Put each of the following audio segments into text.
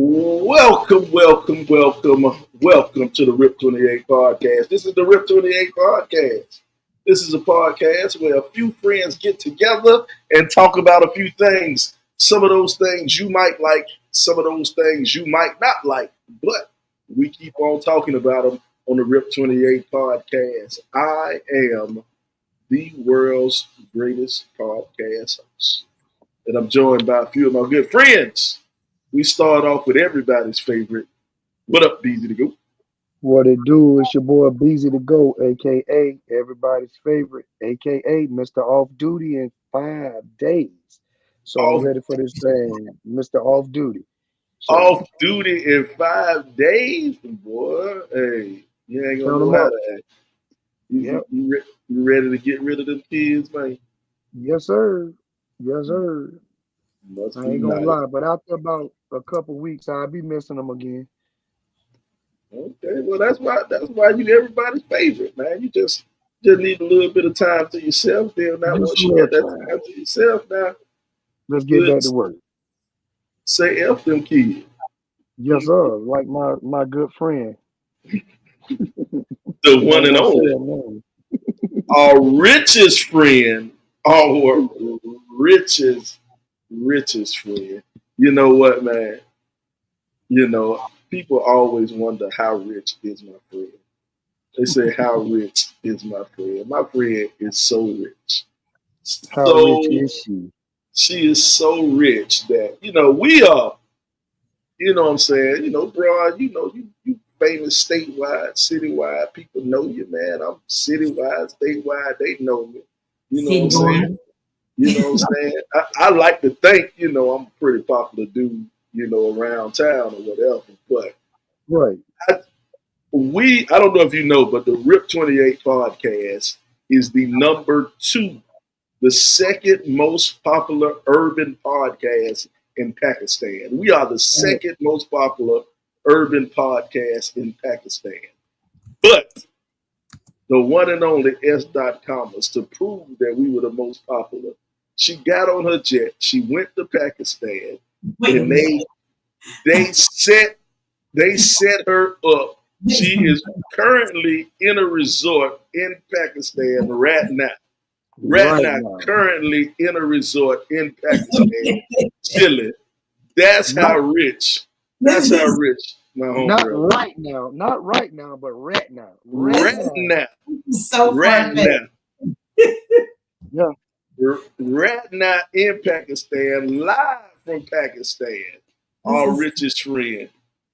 Welcome to the Rip 28 podcast. This is the Rip 28 podcast. This is a podcast where a few friends get together and talk about a few things. Some of those things you might like, some of those things you might not like, but we keep on talking about them on the Rip 28 podcast. I am the world's greatest podcast host, and I'm joined by a few of my good friends. We start off with everybody's favorite. What up, Beezy to Go? What it do? It's your boy Beezy to Go, aka everybody's favorite, aka Mr. Off Duty in 5 days. So I'm Off, ready for this thing, Mr. Off Duty. So off duty in 5 days, boy. Hey, you ain't gonna count know them how up. to act. You, you, Yep. you, re- you ready to get rid of them kids, man? Yes, sir. Yes, sir. Must I be ain't gonna nice. lie, but after about a couple weeks, I'll be missing them again. Okay, well that's why you everybody's favorite, man. You just need a little bit of time to yourself. Then now Just once a you little get that time. time to yourself, now Let's get good back to work. say F them kids. Yes, sir. Like my good friend. The I one ain't and gonna say only. her name. Our richest friend, our richest friend. You know what, man? People always wonder how rich is my friend. They say, how rich is my friend? My friend is so rich. How rich So is she? she is so rich that, we are, what I'm saying, bro, you famous statewide, citywide. People know you, man. I'm citywide, statewide. They know me. You know what I'm City saying? boy. You know what I'm saying? I like to think, I'm a pretty popular dude, around town or whatever. But Right. I, I don't know if you know, but the Rip 28 podcast is the number two, the second most popular urban podcast in Pakistan. We are the Mm. second most popular urban podcast in Pakistan. But the one and only S.Commas, to prove that we were the most popular, she got on her jet, she went to Pakistan, Wait a and minute. they set they set her up. She is currently in a resort in Pakistan right now. Right Right now, now. currently in a resort in Pakistan, chilling. That's how Not rich. That's This how is rich my not homegirl. right now. Not right now, but right now. Right this Right now. now, is so right far fetched. now, Yeah. right now in Pakistan, live from Pakistan. This Our is richest friend.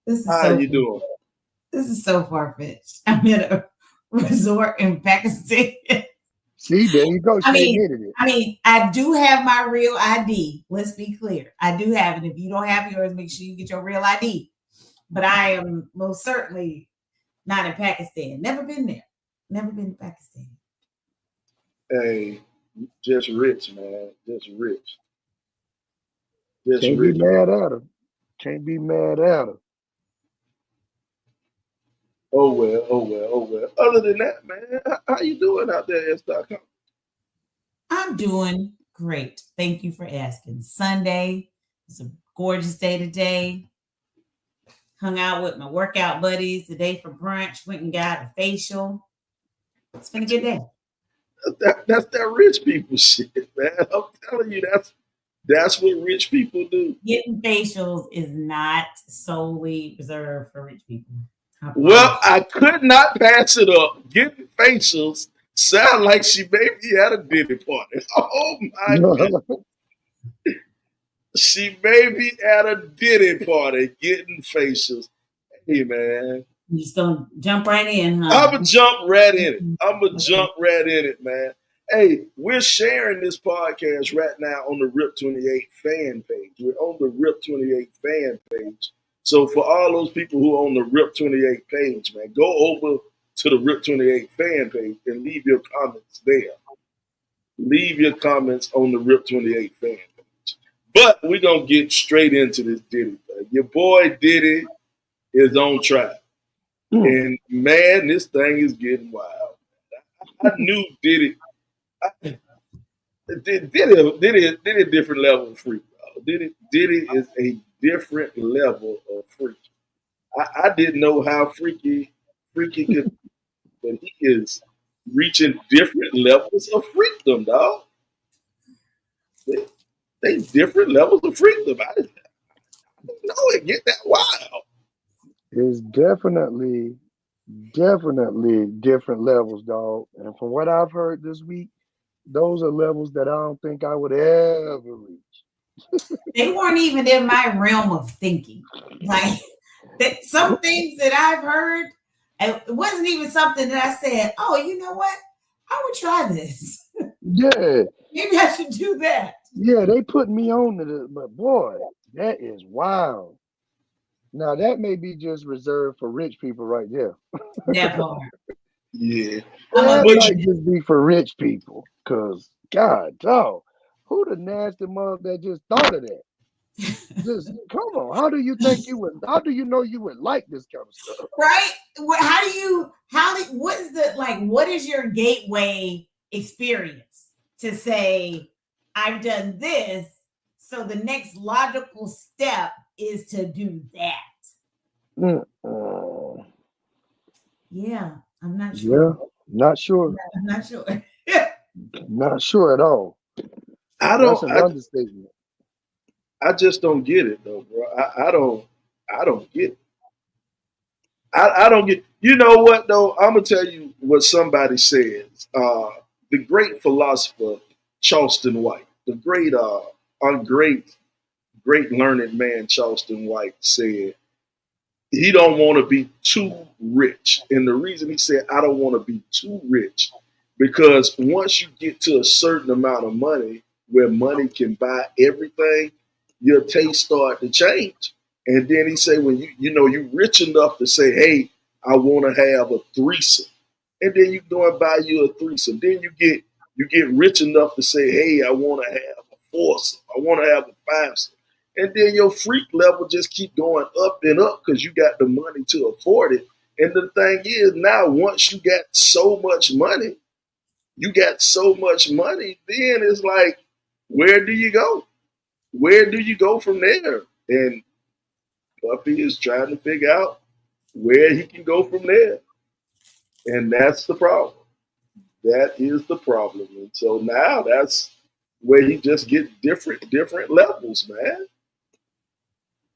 this is How so you doing? this is so far fetched. I'm in a resort in Pakistan. See, there you go. I She mean, admitted it. I mean, I do have my real ID. Let's be clear. I do have it. If you don't have yours, make sure you get your real ID. But I am most certainly not in Pakistan. Never been there. Never been to Pakistan. Hey, just rich, man. Just rich. Just Can't be rich. mad at her. Can't be mad at her. Oh well, oh well, oh well. Other than that, man, how you doing out there, S.com? I'm doing great. Thank you for asking. Sunday. It's a gorgeous day today. Hung out with my workout buddies today for brunch. Went and got a facial. It's been a good day. That's that rich people shit, man. I'm telling you, that's what rich people do. Getting facials is not solely reserved for rich people. I Well, promise. I could not pass it up. Getting facials sound like she maybe had a Diddy party. Oh my goodness. She maybe at a Diddy party getting facials. Hey man. You just gonna jump right in, huh? I'ma jump right in it. Mhm. I'ma Okay. jump right in it, man. Hey, we're sharing this podcast right now on the Rip 28 fan page. We're on the Rip 28 fan page. So for all those people who are on the Rip 28 page, man, go over to the Rip 28 fan page and leave your comments there. Leave your comments on the Rip 28 fan page. But we're gonna get straight into this Diddy thing. Your boy Diddy is on trial. Mm. And man, this thing is getting wild. I knew Diddy. Diddy a different level of freak. Diddy is a different level of freak. I didn't know how freaky could, but he is reaching different levels of freakdom, dog. They, they different levels of freakdom. I didn't know it get that wild. It's definitely different levels, dog. And from what I've heard this week, those are levels that I don't think I would ever reach. They weren't even in my realm of thinking. Like that, some things that I've heard, and it wasn't even something that I said, "Oh, you know what? I would try this. Yeah, Maybe I should do that." yeah, they put me on to this, but boy, that is wild. Now that may be just reserved for rich people right there. That part. Yeah, I'm That a but might just be for rich people. Cause God dog, who the nasty mother that just thought of that? Just come on. How do you think you would how do you know you would like this kind of stuff? right. What is the like? What is your gateway experience to say I've done this? So the next logical step is to do that. Mm-mm. Yeah, I'm not Yeah, sure. not sure. I'm not sure. Not sure at all. I That's don't. an understatement. I just don't get it though, bro. I don't get it. I don't get. You know what though? I'm gonna tell you what somebody says. The great philosopher Charleston White, the great learned man Charleston White said he don't want to be too rich, and the reason he said I don't want to be too rich because once you get to a certain amount of money, where money can buy everything, your taste start to change. And then he say when you rich enough to say, hey, I want to have a threesome, and then you go and buy you a threesome. Then you get rich enough to say, hey, I want to have a foursome, I want to have a fivesome, and then your freak level just keep going up and up because you got the money to afford it. And the thing is, now once you got so much money, then it's like, where do you go? Where do you go from there? And Buffy is trying to figure out where he can go from there. And that's the problem. That is the problem. And so now that's where he just get different levels, man.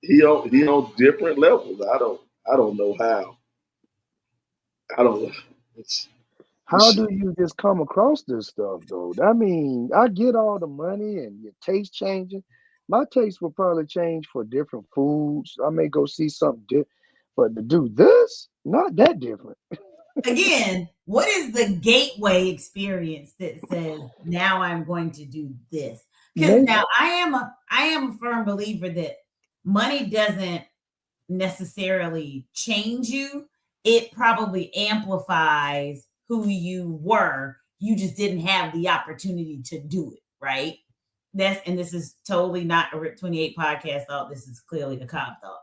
He on different levels. I don't know how. I don't. It's, How do you just come across this stuff though? I mean, I get all the money and your taste changing. My taste will probably change for different foods. I may go see something different, but to do this, not that different. Again, what is the gateway experience that says now I'm going to do this? Because Maybe now I am a firm believer that money doesn't necessarily change you. It probably amplifies who you were. You just didn't have the opportunity to do it, right? This is totally not a RIP 28 podcast thought. This is clearly a Cobb thought.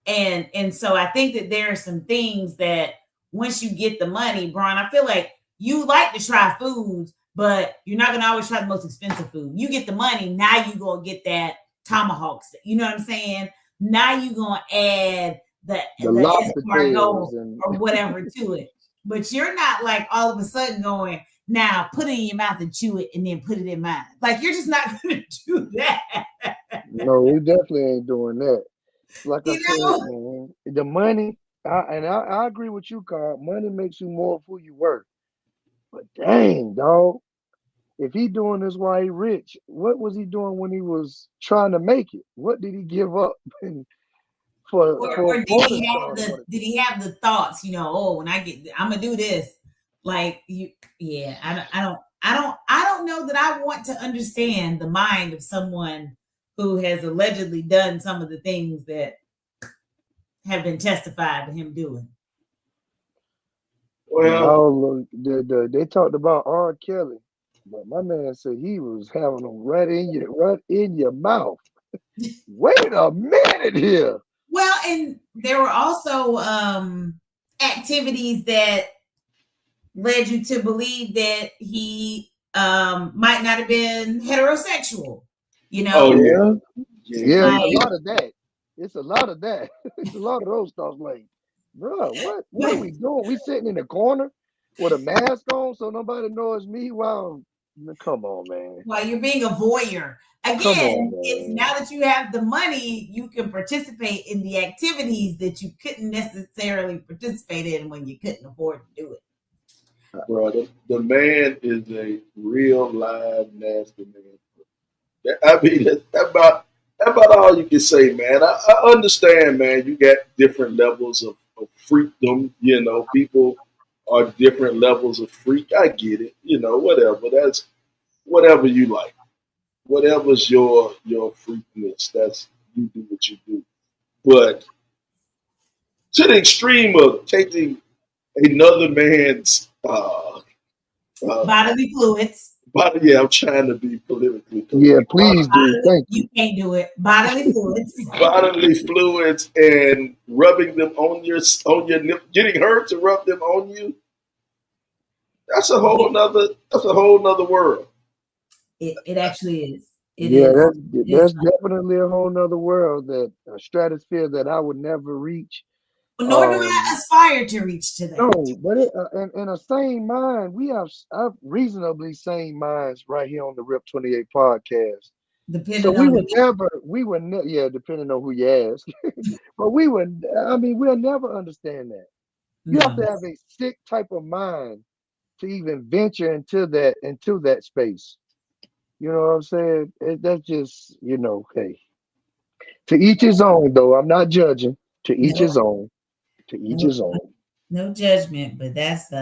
And so I think that there are some things that once you get the money, Brian, I feel like you like to try foods, but you're not gonna always try the most expensive food. You get the money, now you gonna get that tomahawk. You know what I'm saying? Now you gonna add the the lobster escargot tails and or whatever to it. But you're not like all of a sudden going, now put it in your mouth and chew it and then put it in mine. Like you're just not gonna do that. no, we definitely ain't doing that. Like I You said, know? man, the money, I agree with you, Carl. Money makes you more of who you were. But dang, dog, if he doing this while he rich, what was he doing when he was trying to make it? What did he give up for Or did for the he have stardom? the thoughts, oh, when I'm gonna do this. Like you, yeah, I don't know that I want to understand the mind of someone who has allegedly done some of the things that have been testified to him doing. And well, all they talked about R. Kelly, but my man said he was having them right in your mouth. Wait a minute here. Well, and there were also activities that led you to believe that he might not have been heterosexual. oh yeah, Yeah, yeah. yeah, Like a lot of that. It's a lot of that. It's a lot of those thoughts. Like, bro, what are we doing? We sitting in the corner with a mask on so nobody knows me. Wow, come on, man. Well, you're being a voyeur. Come Again, on, it's man. now that you have the money, you can participate in the activities that you couldn't necessarily participate in when you couldn't afford to do it. Bro, the man is a real live nasty man. I mean, that's about all you can say, man. I understand, man. You got different levels of freakdom. You know, people are different levels of freak. I get it. You know, whatever. That's whatever you like. Whatever's your freakness. That's you do what you do. But to the extreme of taking another man's Bodily fluids. but yeah, I'm trying to be politically Yeah, correct. please do. Thank you. You can't do it. Bodily fluids. Bodily fluids and rubbing them on your nip, getting her to rub them on you. That's a whole nother world. It actually is. It Yeah, is. that's definitely a whole nother world, that a stratosphere that I would never reach. Nor do I aspire to reach to that. No, but in a sane mind, we have reasonably sane minds right here on the Rip 28 podcast. So Depending on yeah, depending on who you ask. But we'll never understand that. You have to have a sick type of mind to even venture into that space. You know what I'm saying? That's just, hey. To each his own, though. I'm not judging. To each his own. To each his own. No judgment, but that's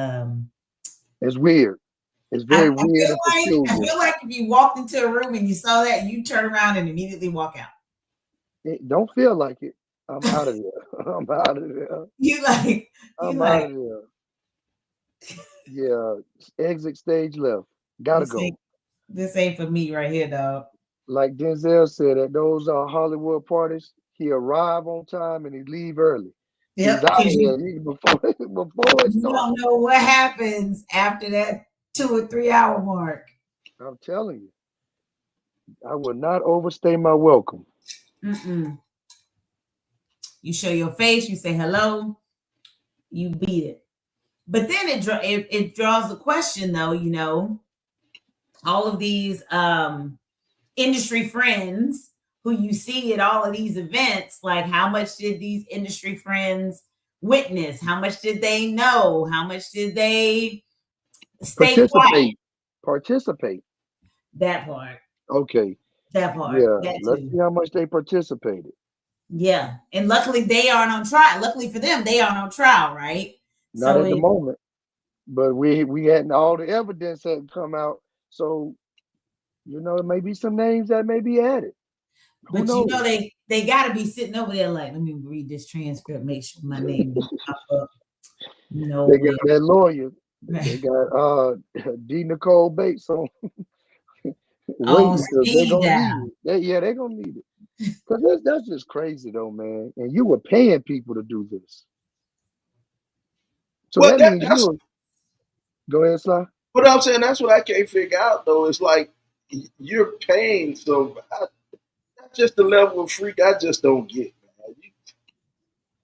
It's weird. It's very weird and peculiar. I feel like if you walked into a room and you saw that, you turn around and immediately walk out. It don't feel like it. I'm out of there. I'm out of there. I'm out of there. Yeah. Exit stage left. Gotta go. This ain't for me right here, dog. Like Denzel said, at those Hollywood parties, he arrive on time and he leave early. Yep. He's out of there before it starts. You don't know what happens after that 2 or 3 hour mark. I'm telling you, I will not overstay my welcome. You show your face, you say hello, you beat it. But then it draws the question, though, all of these industry friends who you see at all of these events, like how much did these industry friends witness? How much did they know? How much did they stay quiet? Participate. That part. Okay. That part. Yeah. Let's see how much they participated. Yeah. And luckily they aren't on trial. Luckily for them, they aren't on trial, right? Not at the moment. But we hadn't, all the evidence hadn't come out. So, there may be some names that may be added. Who knows? They got to be sitting over there like, let me read this transcript, make sure my name doesn't pop up. They got that lawyer. They got D. Nicole Bates on. Waiting, they're gonna need it. They're gonna need it. Because that's just crazy though, man. And you were paying people to do this. So that means go ahead, Sly. But I'm saying that's what I can't figure out though. It's like you're paying, so that's just the level of freak I just don't get. Man.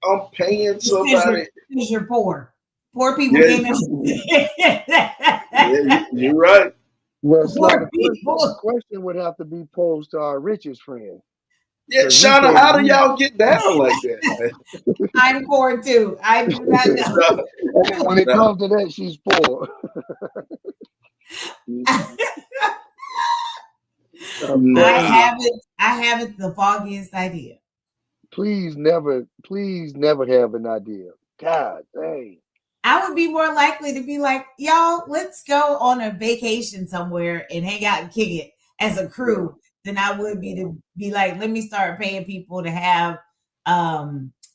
I'm paying somebody. Because you're poor. Poor people came in. Yeah, you're right. Well, Sly, the question would have to be posed to our richest friend. Yeah, Shauna, how do y'all get down like that? I'm poor too. I do not know. When it comes to that, she's poor. I haven't the foggiest idea. Please never have an idea. God dang. I would be more likely to be like, y'all, let's go on a vacation somewhere and hang out and kick it as a crew than I would be to be like, let me start paying people to have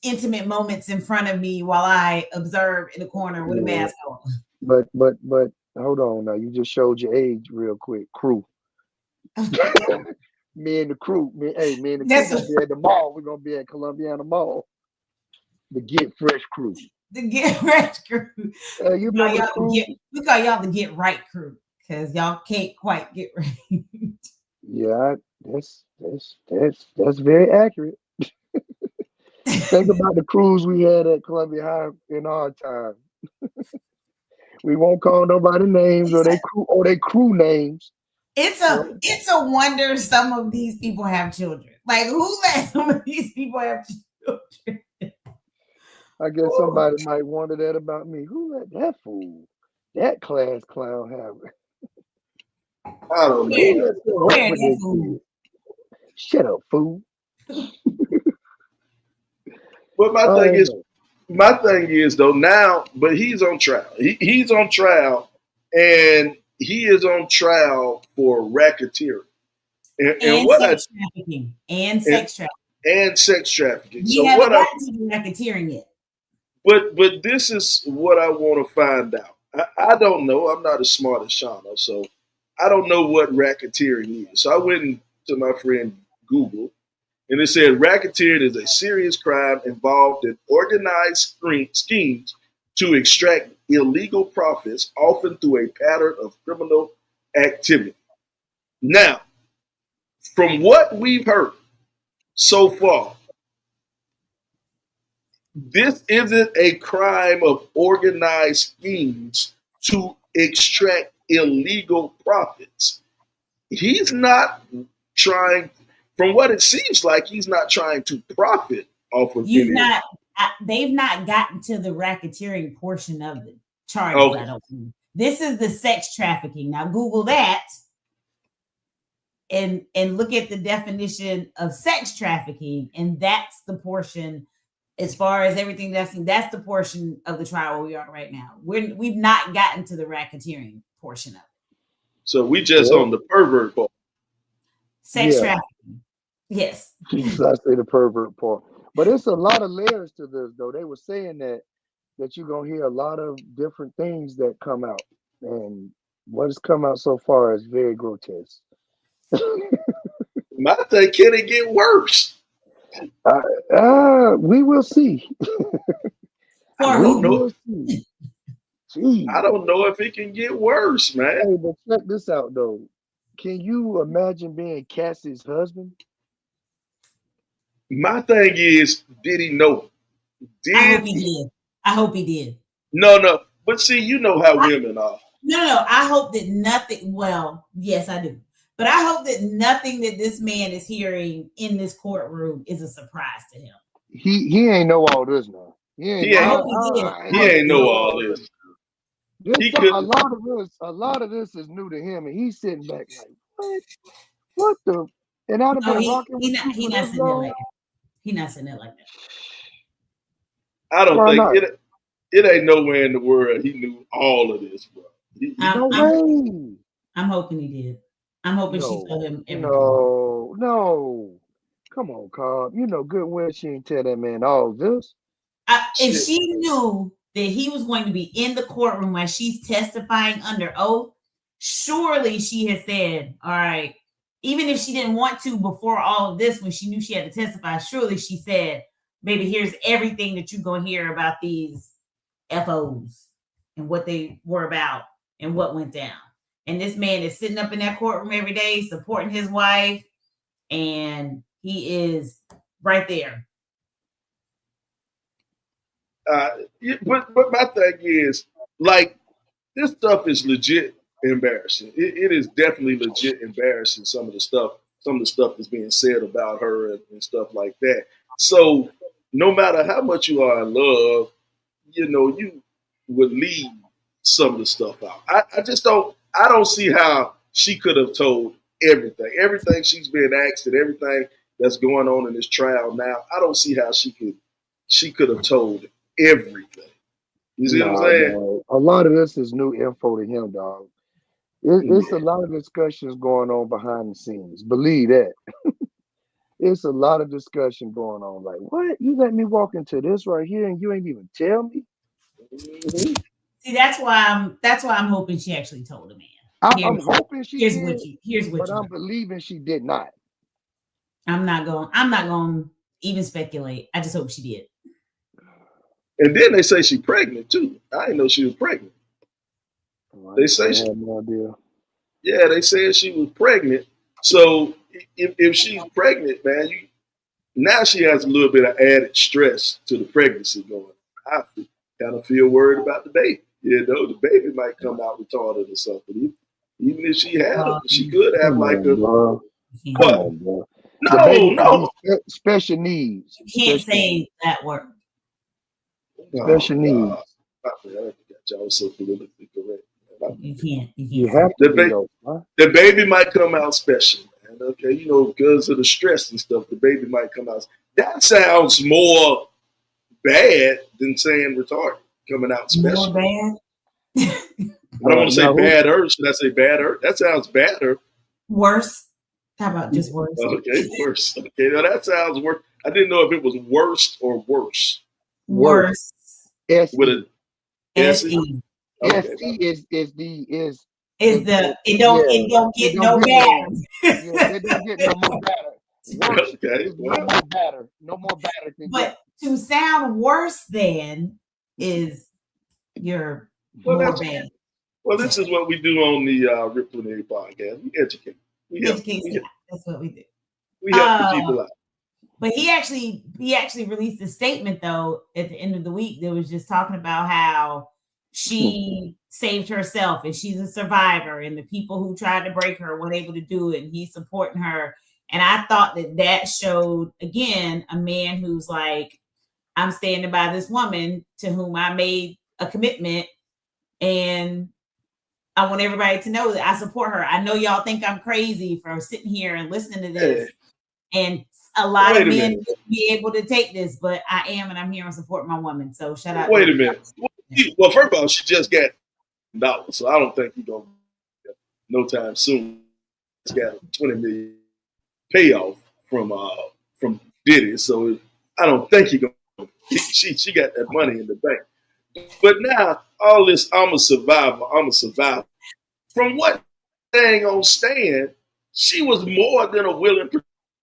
intimate moments in front of me while I observe in the corner with a mask on. But hold on now. You just showed your age real quick. Crew. Me and the crew. Me and the crew gonna be at the mall. We're gonna be at Columbiana Mall. The Get Fresh crew. The Get Fresh crew. You remember the crew? We call y'all the Get Right crew because y'all can't quite get right. Yeah, that's very accurate. Think about the crews we had at Columbia High in our time. We won't call nobody names or they crew names. It's a wonder some of these people have children. Like, who let some of these people have children? I guess somebody might wonder that about me. Who let that fool, that class clown have it? I don't know. Who lets them help with their kids? Shut up, fool. But my thing is though now, but he's on trial. He's on trial, and he is on trial for racketeering and what sex trafficking and sex trafficking. So We haven't gotten to the racketeering yet. But this is what I want to find out. I don't know. I'm not as smart as Shauna, so I don't know what racketeering is. So I went to my friend Google, and it said racketeering is a serious crime involved in organized schemes to extract illegal profits, often through a pattern of criminal activity. Now, from what we've heard so far, this isn't a crime of organized schemes to extract illegal profits. He's not trying, from what it seems like, he's not trying to profit off of it. They've not gotten to the racketeering portion of the charges. Okay. I don't think. This is the sex trafficking. Now Google that and look at the definition of sex trafficking, and that's the portion. As far as everything that's the portion of the trial we are right now. We've not gotten to the racketeering portion of it. So we just on the pervert part. Sex trafficking. Yes. I say the pervert part. But it's a lot of layers to this, though. They were saying that you're going to hear a lot of different things that come out. And what has come out so far is very grotesque. My thing, can it get worse? We will see. I don't know. I don't know if it can get worse, man. Hey, but check this out, though. Can you imagine being Cassie's husband? My thing is, did he know? I hope he did. No. But see, you know how women are. No. I hope that nothing. Well, yes, I do. But I hope that nothing that this man is hearing in this courtroom is a surprise to him. He ain't know all this now. He ain't know all this. A lot of this is new to him, and he's sitting back like, what the? And I'd have been rocking. He's not sitting there like that. He's not sitting there like that. I don't think it ain't nowhere in the world he knew all of this, bro. I'm hoping he did. I'm hoping she told him everything. No. Come on, Cobb. You know good well she didn't tell that man all this. If she knew that he was going to be in the courtroom while she's testifying under oath, surely she has said, all right, even if she didn't want to before all of this, when she knew she had to testify, surely she said, baby, here's everything that you're going to hear about these FOs and what they were about and what went down. And this man is sitting up in that courtroom every day supporting his wife, and he is right there. But my thing is, like, this stuff is legit embarrassing. It is definitely legit embarrassing, some of the stuff that's being said about her and stuff like that. So no matter how much you are in love, you would leave some of the stuff out. I don't see how she could have told everything she's been asked and everything that's going on in this trial now. I don't see how she could have told everything. You see what I'm saying? No. A lot of this is new info to him, dog. It's a lot of discussions going on behind the scenes. Believe that. It's a lot of discussion going on. Like, what? You let me walk into this right here and you ain't even tell me? Mm-hmm. See, that's why I'm hoping she actually told a man. I'm hoping she did. Here's what I'm believing she did not. I'm not going to even speculate. I just hope she did. And then they say she's pregnant too. I didn't know she was pregnant. They say she had no idea. Yeah, they said she was pregnant. So if she's pregnant, man, Now she has a little bit of added stress to the pregnancy going. I kind of feel worried about the baby. You know, the baby might come out retarded or something. Even if she had it, she could have Come like on, a bro. Come what? on, bro. The No, baby could no. be special needs. You can't Special needs. say that word. Oh Special God. needs. I forgot y'all so politically correct. You can't You say have that. to be though, huh? The baby might come out special, man. Okay, you know, because of the stress and stuff, the baby might come out. That sounds more bad than saying retarded coming out More special. bad. I don't want to say Now who? badder. Should I say badder? That sounds badder. Worse. How about just worse? Okay, worse. Okay, now that sounds worse. I didn't know if it was worst or worse Worse. with SE. a S. SE. Okay, SE is Is the it yeah. don't It get don't no get no bad. yeah. It don't get no more better. Worse okay. is no more better. No more better can get. But to sound worse than is your Well, more bad. well, this is what we do on the Rip 28 podcast. We educate. We help. Education. That's what we do. We help the people out. But he actually released a statement though at the end of the week that was just talking about how she saved herself and she's a survivor and the people who tried to break her weren't able to do it and he's supporting her. And I thought that showed again a man who's like, I'm standing by this woman to whom I made a commitment and I want everybody to know that I support her. I know y'all think I'm crazy for sitting here and listening to this. And a lot of men wouldn't be able to take this, but I am, and I'm here and support my woman. So shout out. Wait a minute. Well, first of all, she just got $1, so I don't think you're gonna no time soon. She's got a $20 million payoff from Diddy, so I don't think you're gonna. She got that money in the bank. But now all this, I'm a survivor. From what thing on stand, she was more than a willing.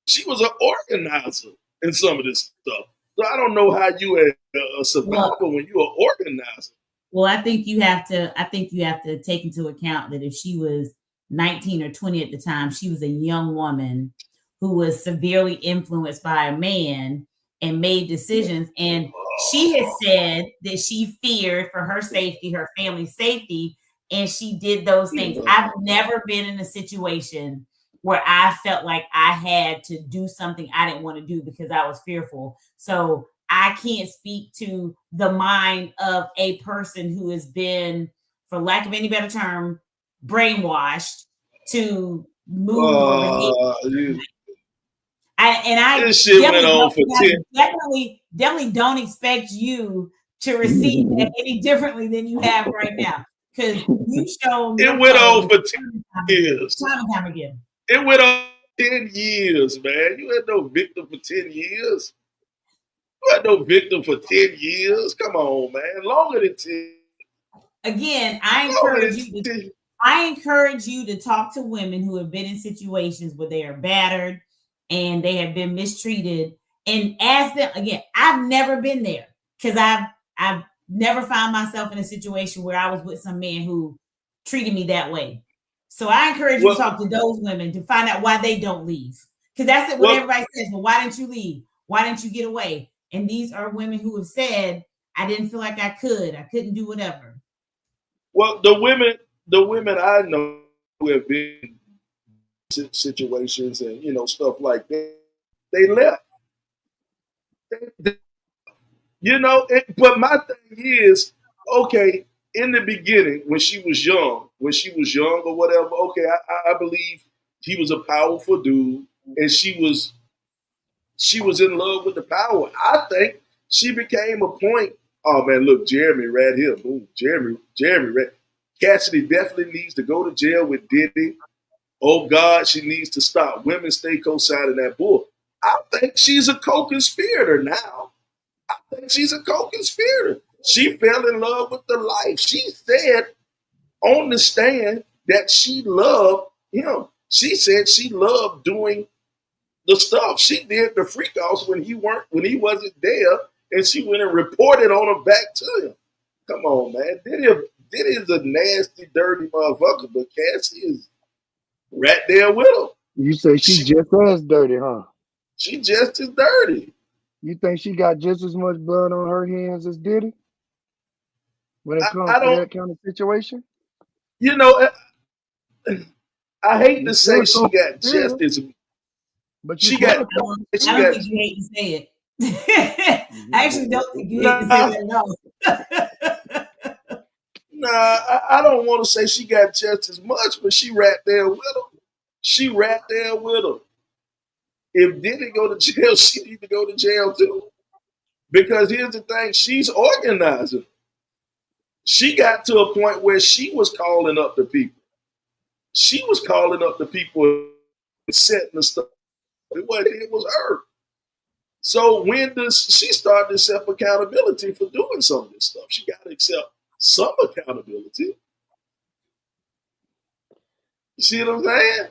She was an organizer in some of this stuff. So I don't know how you are a survivor when you're an organizer. Well, I think you have to take into account that if she was 19 or 20 at the time, she was a young woman who was severely influenced by a man and made decisions. And she has said that she feared for her safety, her family's safety, and she did those things. I've never been in a situation where I felt like I had to do something I didn't want to do because I was fearful. So I can't speak to the mind of a person who has been, for lack of any better term, brainwashed to move or behave. This shit went on for 10. Definitely don't expect you to receive that any differently than you have right now. Because you show it went on for 10 years. Time and time again. It went on 10 years, man. You had no victim for 10 years. You had no victim for 10 years. Come on, man. Longer than 10. Again, I encourage you to talk to women who have been in situations where they are battered and they have been mistreated and ask them again. I've never been there because I've never found myself in a situation where I was with some man who treated me that way. So I encourage you to talk to those women to find out why they don't leave. Because that's it. What everybody says. Well, why didn't you leave? Why didn't you get away? And these are women who have said, I didn't feel like I couldn't do whatever. Well, the women I know who have been in situations and, you know, stuff like that, they left. You know, but my thing is, okay, in the beginning, when she was young or whatever, okay, I believe he was a powerful dude and she was in love with the power. I think she became a point. Oh man, look, Jeremy right here. Boom, Jeremy right. Cassidy definitely needs to go to jail with Diddy. Oh God, she needs to stop. Women stay co-signing that bull. I think she's a co-conspirator now. I think she's a co-conspirator. She fell in love with the life. She said on the stand that she loved him. She said she loved doing the stuff. She did the freak offs when he wasn't there, and she went and reported on him back to him. Come on, man. Diddy is a nasty, dirty motherfucker, but Cassie is right there with him. You say she just as dirty, huh? She just as dirty. You think she got just as much blood on her hands as Diddy when it comes I to don't, that kind of situation? you know, I hate to You say feel she so got just feel, as but you she feel got so she I don't got think you hate to say it. I actually don't think you hate to say nah that at all. I don't want to say she got just as much, but she right there with him. She right there with him. If Diddy go to jail, she need to go to jail too. Because here's the thing, she's organizing. She got to a point where she was calling up the people. She was calling up the people and setting the stuff. It was her. So when does she start to accept accountability for doing some of this stuff? She got to accept some accountability. You see what I'm saying?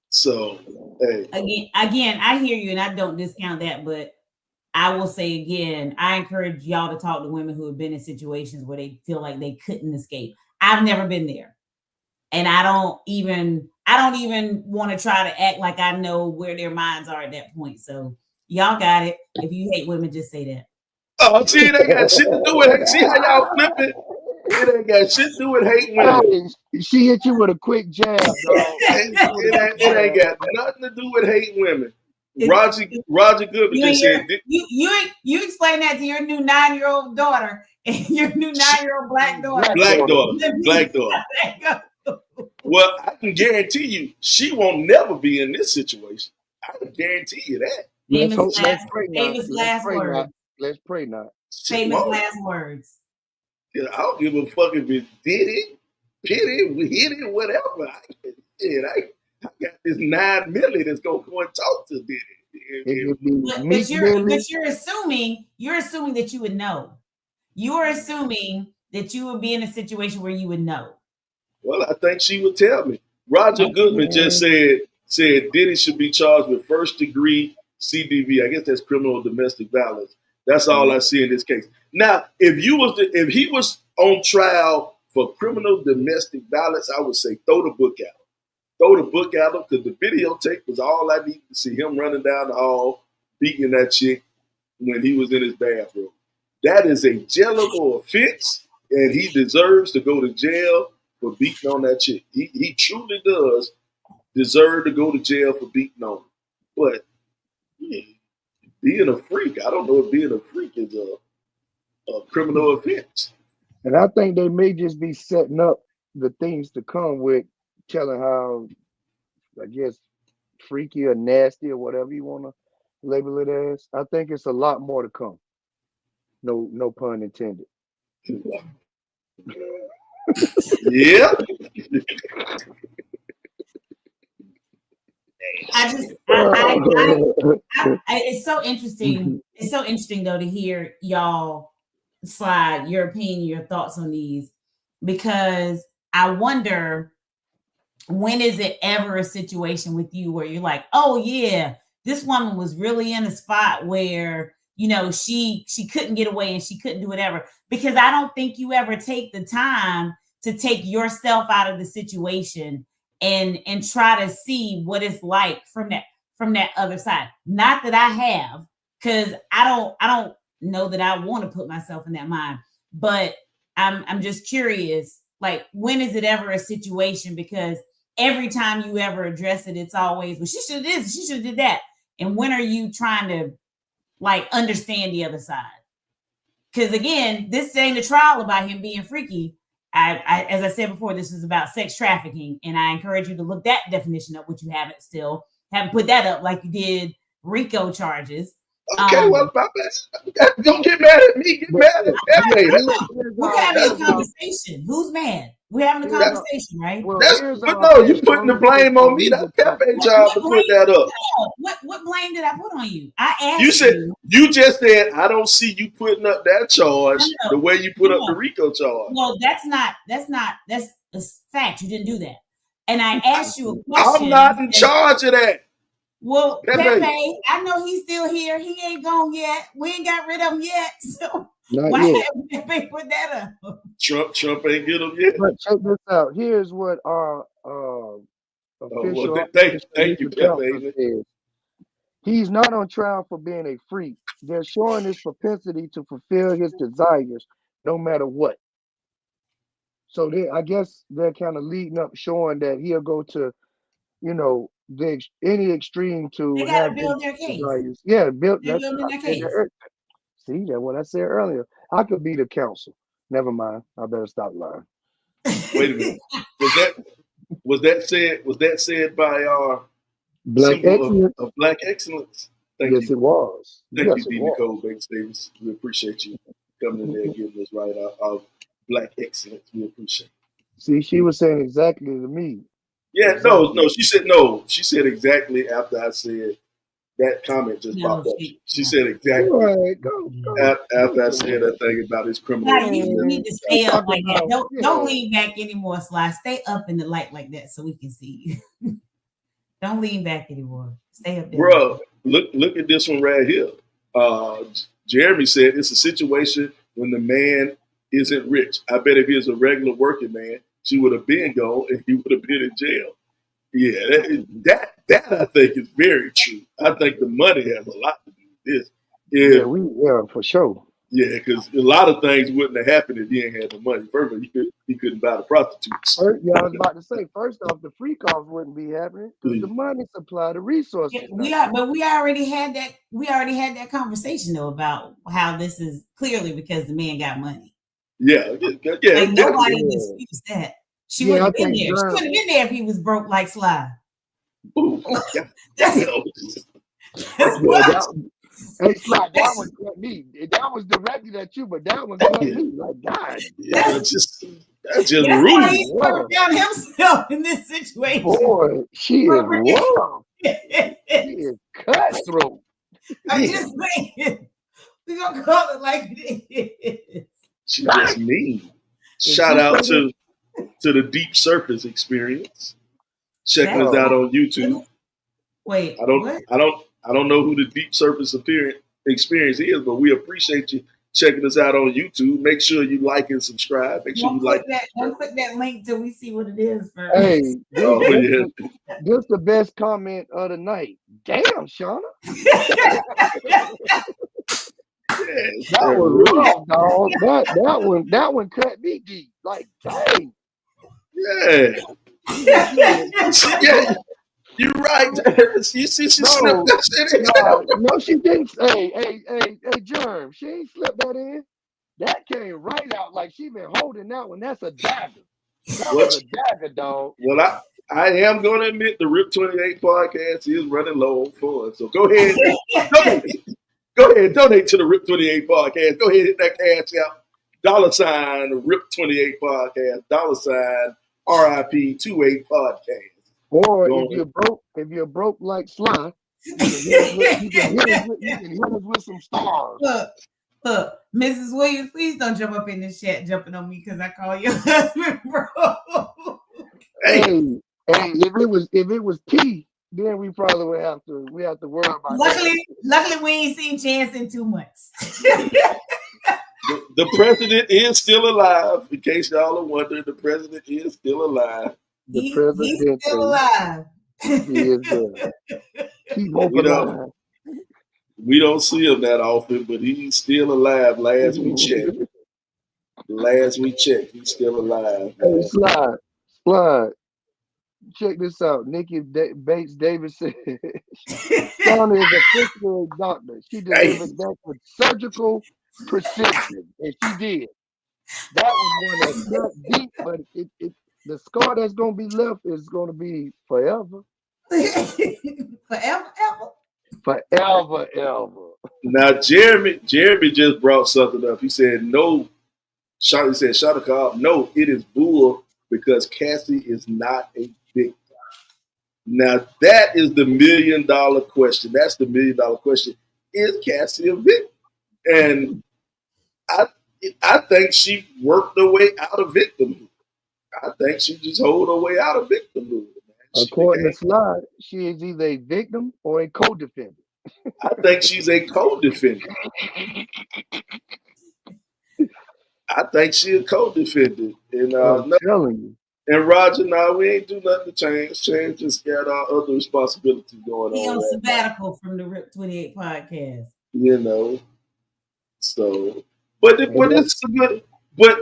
So, hey. Again, I hear you and I don't discount that, but I will say again, I encourage y'all to talk to women who have been in situations where they feel like they couldn't escape. I've never been there. And I don't even want to try to act like I know where their minds are at that point. So y'all got it. If you hate women, just say that. Oh, see, it ain't got shit to do with it. See how y'all flip it? It ain't got shit to do with hating women. She hit you with a quick jab, dog. It ain't got nothing to do with hating women. Roger Goodman just said. You explain that to your new 9-year-old daughter and your new 9-year-old black daughter. Black daughter. Well, I can guarantee you, she won't never be in this situation. I can guarantee you that. Let's pray not. Let's pray not. Famous last words. Yeah, I don't give a fuck if it's Diddy, Pitty, hit it, whatever. I got this 9 million that's gonna go and talk to Diddy. But you're assuming that you would know. You're assuming that you would be in a situation where you would know. Well, I think she would tell me. Roger Goodman just said Diddy should be charged with first-degree CDV. I guess that's criminal domestic violence. That's all I see in this case. Now, if he was on trial for criminal domestic violence, I would say throw the book at him. Throw the book at him because the videotape was all I needed to see him running down the hall, beating that chick when he was in his bathroom. That is a jailable offense, and he deserves to go to jail for beating on that chick. He truly does deserve to go to jail for beating on her. But being a freak, I don't know if being a freak is a criminal offense. And I think they may just be setting up the things to come with telling how, I guess, freaky or nasty or whatever you want to label it as. I think it's a lot more to come. No pun intended. Yeah. It's so interesting. It's so interesting though to hear y'all slide your opinion, your thoughts on these, because I wonder, when is it ever a situation with you where you're like, oh yeah, this woman was really in a spot where, you know, she couldn't get away and she couldn't do whatever? Because I don't think you ever take the time to take yourself out of the situation and try to see what it's like from that other side. Not that I have, because I don't know that I want to put myself in that mind, but I'm just curious, like, when is it ever a situation? Because every time you ever address it, it's always, well, she should have this, she should have did that. And when are you trying to like understand the other side? Because again, this ain't a trial about him being freaky. I as I said before, this is about sex trafficking, and I encourage you to look that definition up, which you haven't put that up like you did RICO charges. Okay, well, my bad. Don't get mad at me. Get mad at Pepe. We're having a conversation. Who's mad? We're having a conversation, right? Well, but no, you putting the blame on me. That's Pepe's job to put that up. What blame did I put on you? I asked you just said I don't see you putting up that charge the way you put up the RICO charge. Well, that's a fact. You didn't do that. And I asked you a question. I'm not in charge of that. Well, Pepe, I know he's still here. He ain't gone yet. We ain't got rid of him yet. So why haven't Pepe put that up? Trump ain't get him yet. But check this out. Here's what our official thank you, Pepe. says. He's not on trial for being a freak. They're showing his propensity to fulfill his desires no matter what. So I guess they're kind of leading up, showing that he'll go to, any extreme to They got to have his build their case. desires. Yeah, build. They're That's building what I their said. case. See, that's what I said earlier. I could be the counsel. Never mind. I better stop lying. Wait a minute. Was that said by Black symbol excellence. of Black excellence? Thank Yes, you. it was. Thank Yes, you, it D. was. Nicole Banks Davis. We appreciate you coming in there and getting us right. Our Black excellence. We appreciate it. See, she was saying exactly to me. Yeah, Exactly. no. She said no. She said exactly after I said that comment just No, popped up. She no. said exactly Right, go. after I said that thing about his criminal. Nah, you need to stay up like that. Don't Yeah. lean back anymore, Sly. Stay up in the light like that so we can see you. Don't lean back anymore. Stay up there. Bro, look at this one right here. Jeremy said it's a situation when the man isn't rich. I bet if he was a regular working man, she would have been gone and he would have been in jail. Yeah, that I think is very true. I think the money has a lot to do with this. Yeah, for sure. Yeah, because a lot of things wouldn't have happened if he ain't had the money. First of all, he couldn't buy the prostitutes. I was about to say, first off, the freak offs wouldn't be happening because the money supply, the resources. Yeah, but we already had that. We already had that conversation though about how this is clearly because the man got money. Yeah. Like nobody disputes that. She wouldn't have been there. She wouldn't have been there if he was broke like Sly. Ooh, Hey, Sly, that one cut me. That was directed at you, but that one cut me. Like, God. That's just rude. He's broke down himself in this situation. Boy, she is wrong. She is cutthroat. I'm just saying. We're going to call it like it is. She's just mean. Shout out to the Deep Surface Experience. Checking us out on YouTube. Wait, I don't know who the Deep Surface Experience is, but we appreciate you checking us out on YouTube. Make sure you like and subscribe. Make sure you like that. Don't click that link till we see what it is first. Hey, this the best comment of the night. Damn, Shauna. That was wrong, dog. That one cut me deep. Like, dang. Yeah. Yeah. You're right. You see, she slipped that shit in. No, she didn't. Hey, Germ, she ain't slipped that in. That came right out like she been holding that one. That's a dagger. That was a dagger, dog. Well, I am going to admit the Rip 28 podcast is running low on funds. So go ahead. Donate to the Rip 28 podcast. Go ahead, hit that cash out. $ Rip 28 podcast. $RIP 28 podcast. Or if you're broke like Sly, you can hit us with some stars. Look, Mrs. Williams, please don't jump up in this chat jumping on me because I call your husband broke. Hey, if it was P, then we probably would have to worry about Luckily we ain't seen Chance in 2 months. The president is still alive. In case y'all are wondering, the president is still alive. He's still alive. He is there. Keep open alive. We don't see him that often, but he's still alive. Last we checked, he's still alive. Hey, Slide. Check this out. Nikki Bates Davis said, Shauna is a physical doctor. She delivered that with surgical precision, and she did. That was one that cut deep, but the scar that's going to be left is going to be forever. Forever. Now, Jeremy just brought something up. He said, no, Shauna Cobb, no, it is bull because Cassie is not a victim. Now, that is the $1 million question. That's the $1 million question. Is Cassie a victim? And I think she worked her way out of victimhood. I think she just hold her way out of victimhood. According to Slide, she is either a victim or a co-defendant. I think she's a co-defendant. And I'm telling you. And Roger, no, we ain't do nothing to change. Change just got our other responsibilities going He on on right now. sabbatical from the Rip 28 podcast. You know. So, but And that, it's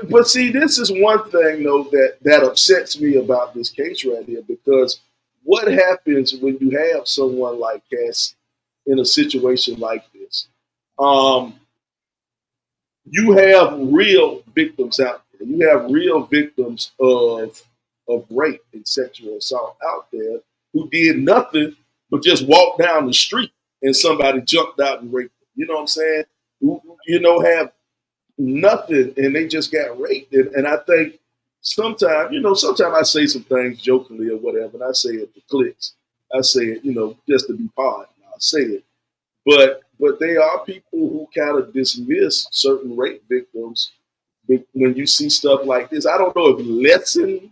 but see, this is one thing though that upsets me about this case right here, because what happens when you have someone like Cass in a situation like this? Um, you have real victims out there. You have real victims of rape and sexual assault out there who did nothing but just walk down the street and somebody jumped out and raped them. You know what I'm saying? Have nothing and they just got raped. And I think sometimes I say some things jokingly or whatever, and I say it for clicks. I say it, just to be part. I'll say it. But there are people who kind of dismiss certain rape victims when you see stuff like this. I don't know if lessen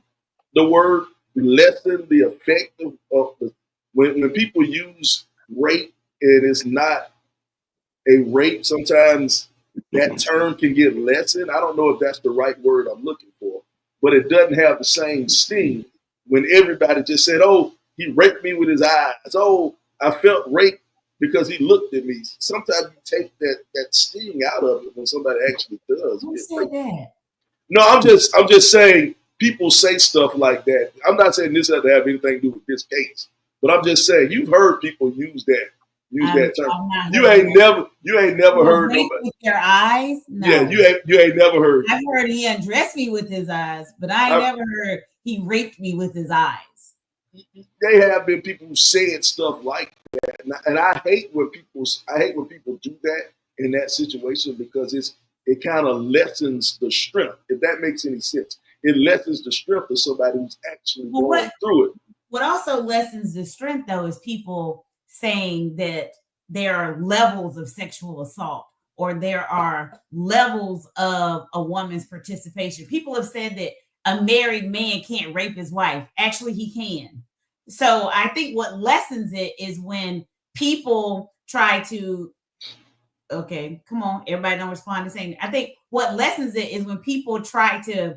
the effect of the when people use rape and it's not a rape, sometimes that term can get lessened. I don't know if that's the right word I'm looking for, but it doesn't have the same sting when everybody just said, "Oh, he raped me with his eyes. Oh, I felt raped because he looked at me." Sometimes you take that sting out of it when somebody actually does Who get said raped. that? No, I'm just saying people say stuff like that. I'm not saying this has to have anything to do with this case, but I'm just saying you've heard people use that term. I'm not You heard ain't that. never Well, heard rape nobody. with their eyes? Yeah, No. you ain't never heard I've that. heard he undressed me with his eyes, but I ain't I, never heard he raped me with his eyes. they have been people who said stuff like that, and I hate when people do that in that situation, because it kind of lessens the strength. If that makes any sense, it lessens the strength of somebody who's actually Well, going through it. what also lessens the strength though is people saying that there are levels of sexual assault or there are levels of a woman's participation. People have said that a married man can't rape his wife. Actually, he can. So I think what lessens it is when people try to, okay, come on, everybody don't respond the same. I think what lessens it is when people try to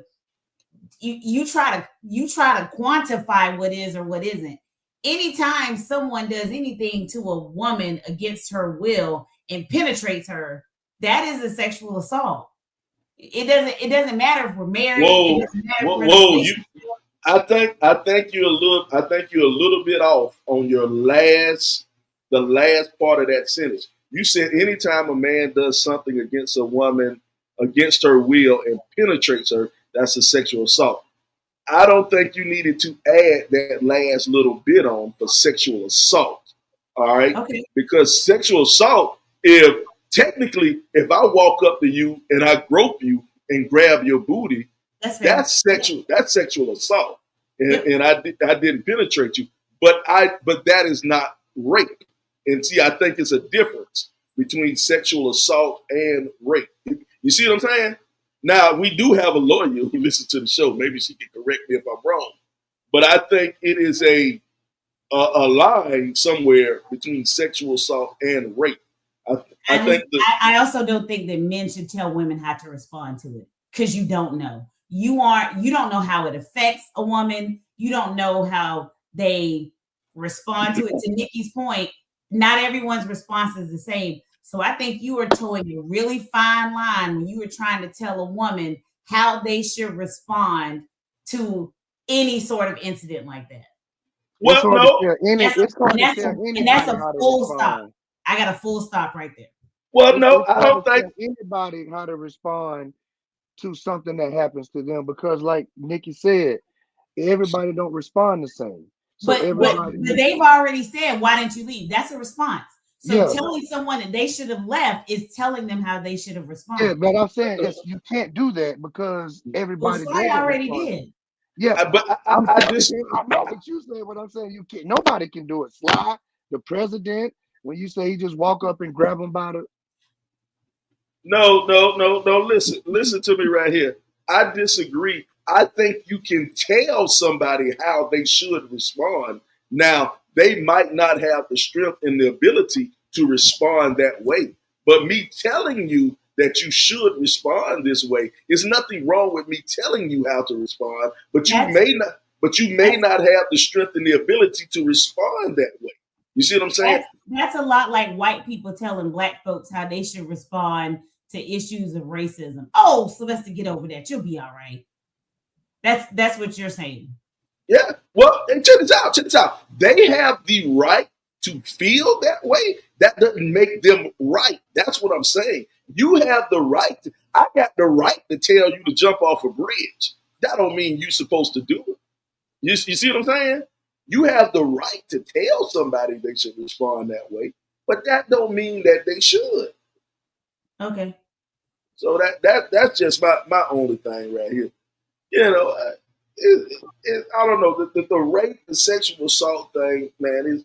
you try to quantify what is or what isn't. Anytime someone does anything to a woman against her will and penetrates her, that is a sexual assault. It doesn't matter if we're married, it Whoa, doesn't matter if whoa, we're in a whoa! You, relationship. I think you're a little bit off on the last part of that sentence. You said anytime a man does something against a woman against her will and penetrates her, that's a sexual assault. I don't think you needed to add that last little bit on for sexual assault. All right? Okay, Because sexual assault, if I walk up to you and I grope you and grab your booty, that's fair. that's sexual assault. And, Yep. and I didn't penetrate you. But that is not rape. And see, I think it's a difference between sexual assault and rape. You see what I'm saying? Now, we do have a lawyer who listens to the show. Maybe she can correct me if I'm wrong. But I think it is a line somewhere between sexual assault and rape. I, I I just think that, I also don't think that men should tell women how to respond to it because you don't know. You don't know how it affects a woman. You don't know how they respond to it. To Nikki's point, not everyone's response is the same. So I think you are towing a really fine line when you were trying to tell a woman how they should respond to any sort of incident like that. it's well, hard to no, tell any. That's a, It's hard and to that's a, tell and that's anybody a how to full stop. respond. I got a full stop right there. well, It's no, it's I hard to don't think. tell anybody how to respond to something that happens to them because, like Nikki said, everybody don't respond the same. So But but everybody, but they've already said, why didn't you leave? That's a response. So yeah, telling someone that they should have left is telling them how they should have yeah. responded. But I'm saying it's you can't do that because Well, everybody Sly doesn't already respond. did. Yeah, But I'm I telling just you, I know what you said. What I'm saying, you can't. Nobody can do it. Sly, the president, when you say he just walk up and grab him by the, no. Listen to me right here. I disagree. I think you can tell somebody how they should respond. Now, they might not have the strength and the ability to respond that way. But me telling you that you should respond this way. There's nothing wrong with me telling you how to respond, but you may not have the strength and the ability to respond that way. You see what I'm saying? That's a lot like white people telling black folks how they should respond to issues of racism. Oh, Sylvester, get over that. You'll be all right. That's what you're saying. Yeah. Well, and check this out. They have the right to feel that way. That doesn't make them right. That's what I'm saying. You have the right. I got the right to tell you to jump off a bridge. That don't mean you're supposed to do it. You see what I'm saying? You have the right to tell somebody they should respond that way, but that don't mean that they should. Okay. So that's just my only thing right here. You know, I don't know, the rape and sexual assault thing, man,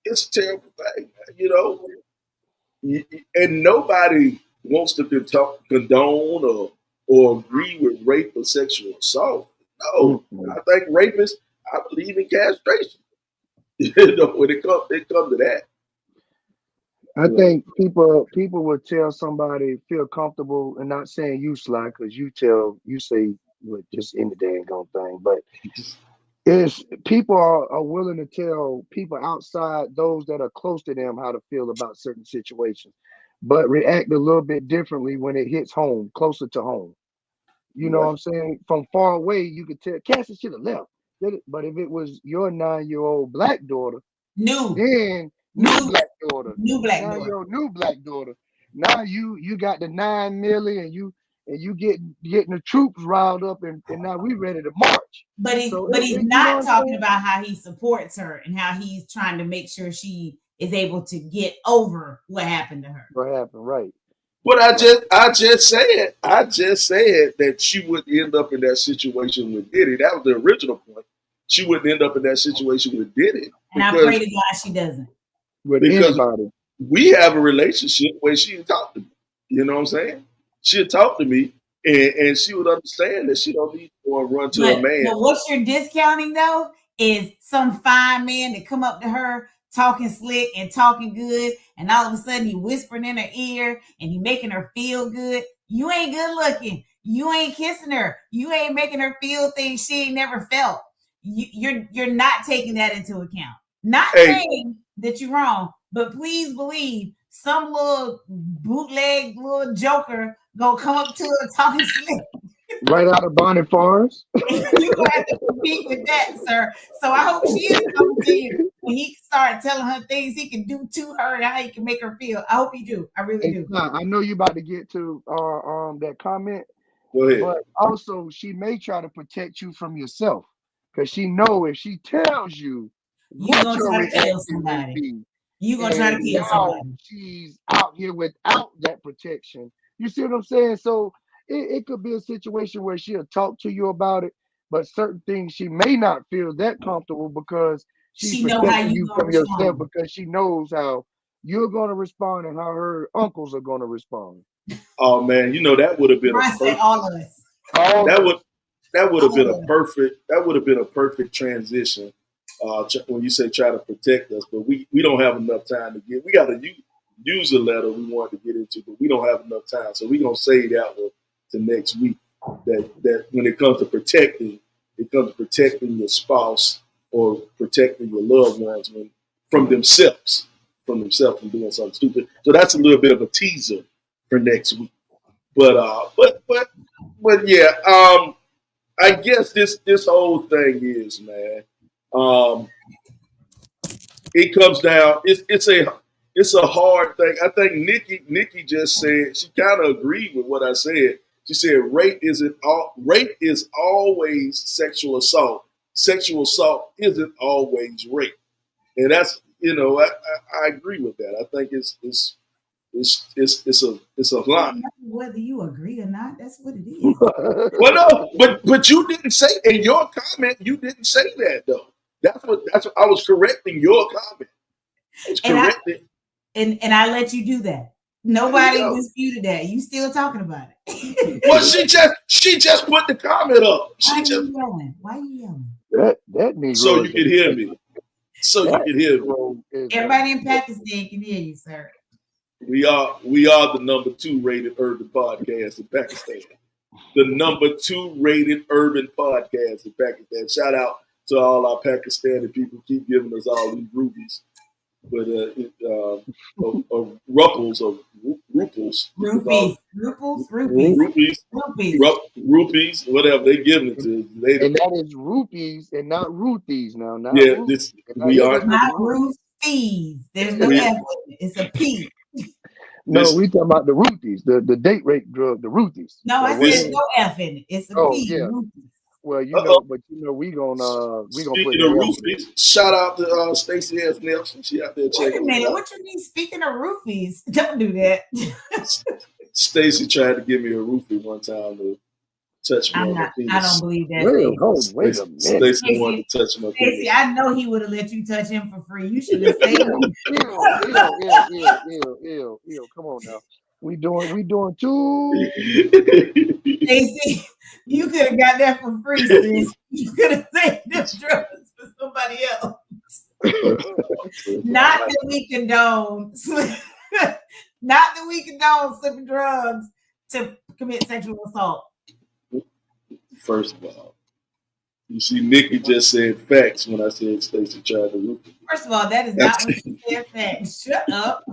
it's a terrible thing, man, you know. And nobody wants to condone or agree with rape or sexual assault. No, I think rapists, I believe in castration. You know, when it comes to that. I think people would tell somebody feel comfortable, and not saying you, Sly, because you say what just in the dang gone thing, but is people are willing to tell people outside, those that are close to them, how to feel about certain situations, but react a little bit differently when it hits home, closer to home. You know what I'm saying? From far away, you could tell Cassie should have left. But if it was your 9-year-old black daughter, then new black daughter, your new black daughter. Now you got the 9 million, and you getting the troops riled up, and now we ready to march. But he's not talking about how he supports her and how he's trying to make sure she is able to get over what happened to her. What happened, right? But I just said that she would end up in that situation with Diddy. That was the original point. She wouldn't end up in that situation with Diddy. And I pray to God she doesn't. Because we have a relationship where she would talk to me. You know what I'm saying? She'd talk to me, and she would understand that she don't need to go and run to a man. But what you're discounting, though, is some fine man that come up to her talking slick and talking good, and all of a sudden he whispering in her ear and he making her feel good. You ain't good looking. You ain't kissing her. You ain't making her feel things she ain't never felt. You're not taking that into account. Not saying that you're wrong, but please believe some little bootleg little joker gonna come up to her talking slick. Right out of Bonnie Forest. You gonna have to compete with that, sir. So I hope she is coming to you when he start telling her things he can do to her and how he can make her feel. I hope he do. I really do. I know you about to get to that comment. Go ahead. But also she may try to protect you from yourself, because she know if she tells you you're gonna try to kill somebody. You're gonna try to kill somebody. She's out here without that protection. You see what I'm saying? So it could be a situation where she'll talk to you about it, but certain things she may not feel that comfortable because she's protecting you from yourself, because she knows how you're going to respond and how her uncles are going to respond. Oh man, you know that would have been all of us. That would have been a perfect transition. When you say try to protect us, but we don't have enough time to get. We got to use a letter we want to get into, but we don't have enough time, so we're gonna save that one to next week. That when it comes to protecting your spouse or protecting your loved ones from themselves from doing something stupid. So that's a little bit of a teaser for next week. But yeah, I guess this whole thing is, man. It comes down. It's a hard thing. I think Nikki just said, she kind of agreed with what I said. She said rape is always sexual assault. Sexual assault isn't always rape, and that's I agree with that. I think it's a lie. Whether you agree or not, that's what it is. Well, no, but you didn't say in your comment. You didn't say that though. That's what I was correcting your comment. And I let you do that. Nobody disputed that. You still talking about it. Well, she just put the comment up. Why are you yelling? That Negro. So you can hear me. So you can hear me. Everybody in Pakistan can hear you, sir. We are the number 2 rated urban podcast in Pakistan. The number 2 rated urban podcast in Pakistan. Shout out to all our Pakistani people. Keep giving us all these rubies, but rupees, Rupees, rupees, whatever they giving it to. And that is rupees and not rupees now. Not yeah, rupees. we are not rupees. There's no F. It's a P. No, we talking about the rupees, the date rape drug, the rupees. No, I said no F in it. It's a P. Yeah. Rupees. Well, we gonna put Speaking that of roofies, shout out to Stacey S. Nelson. She out there checking. Wait a minute, what you mean? Speaking of roofies, don't do that. Stacey tried to give me a roofie one time to touch me on the penis. I don't believe that. Wait a minute. Stacey wanted to touch my penis. Stacey, I know he would have let you touch him for free. You should have stayed. Ew. Come on now. We doing two. Stacey, you could have got that for free, sis. You could have saved them drugs for somebody else. Not that we condone slipping drugs to commit sexual assault. First of all, you see, Nikki just said facts when I said Stacey tried to roof me. First of all, that is not what she said. Facts. Shut up.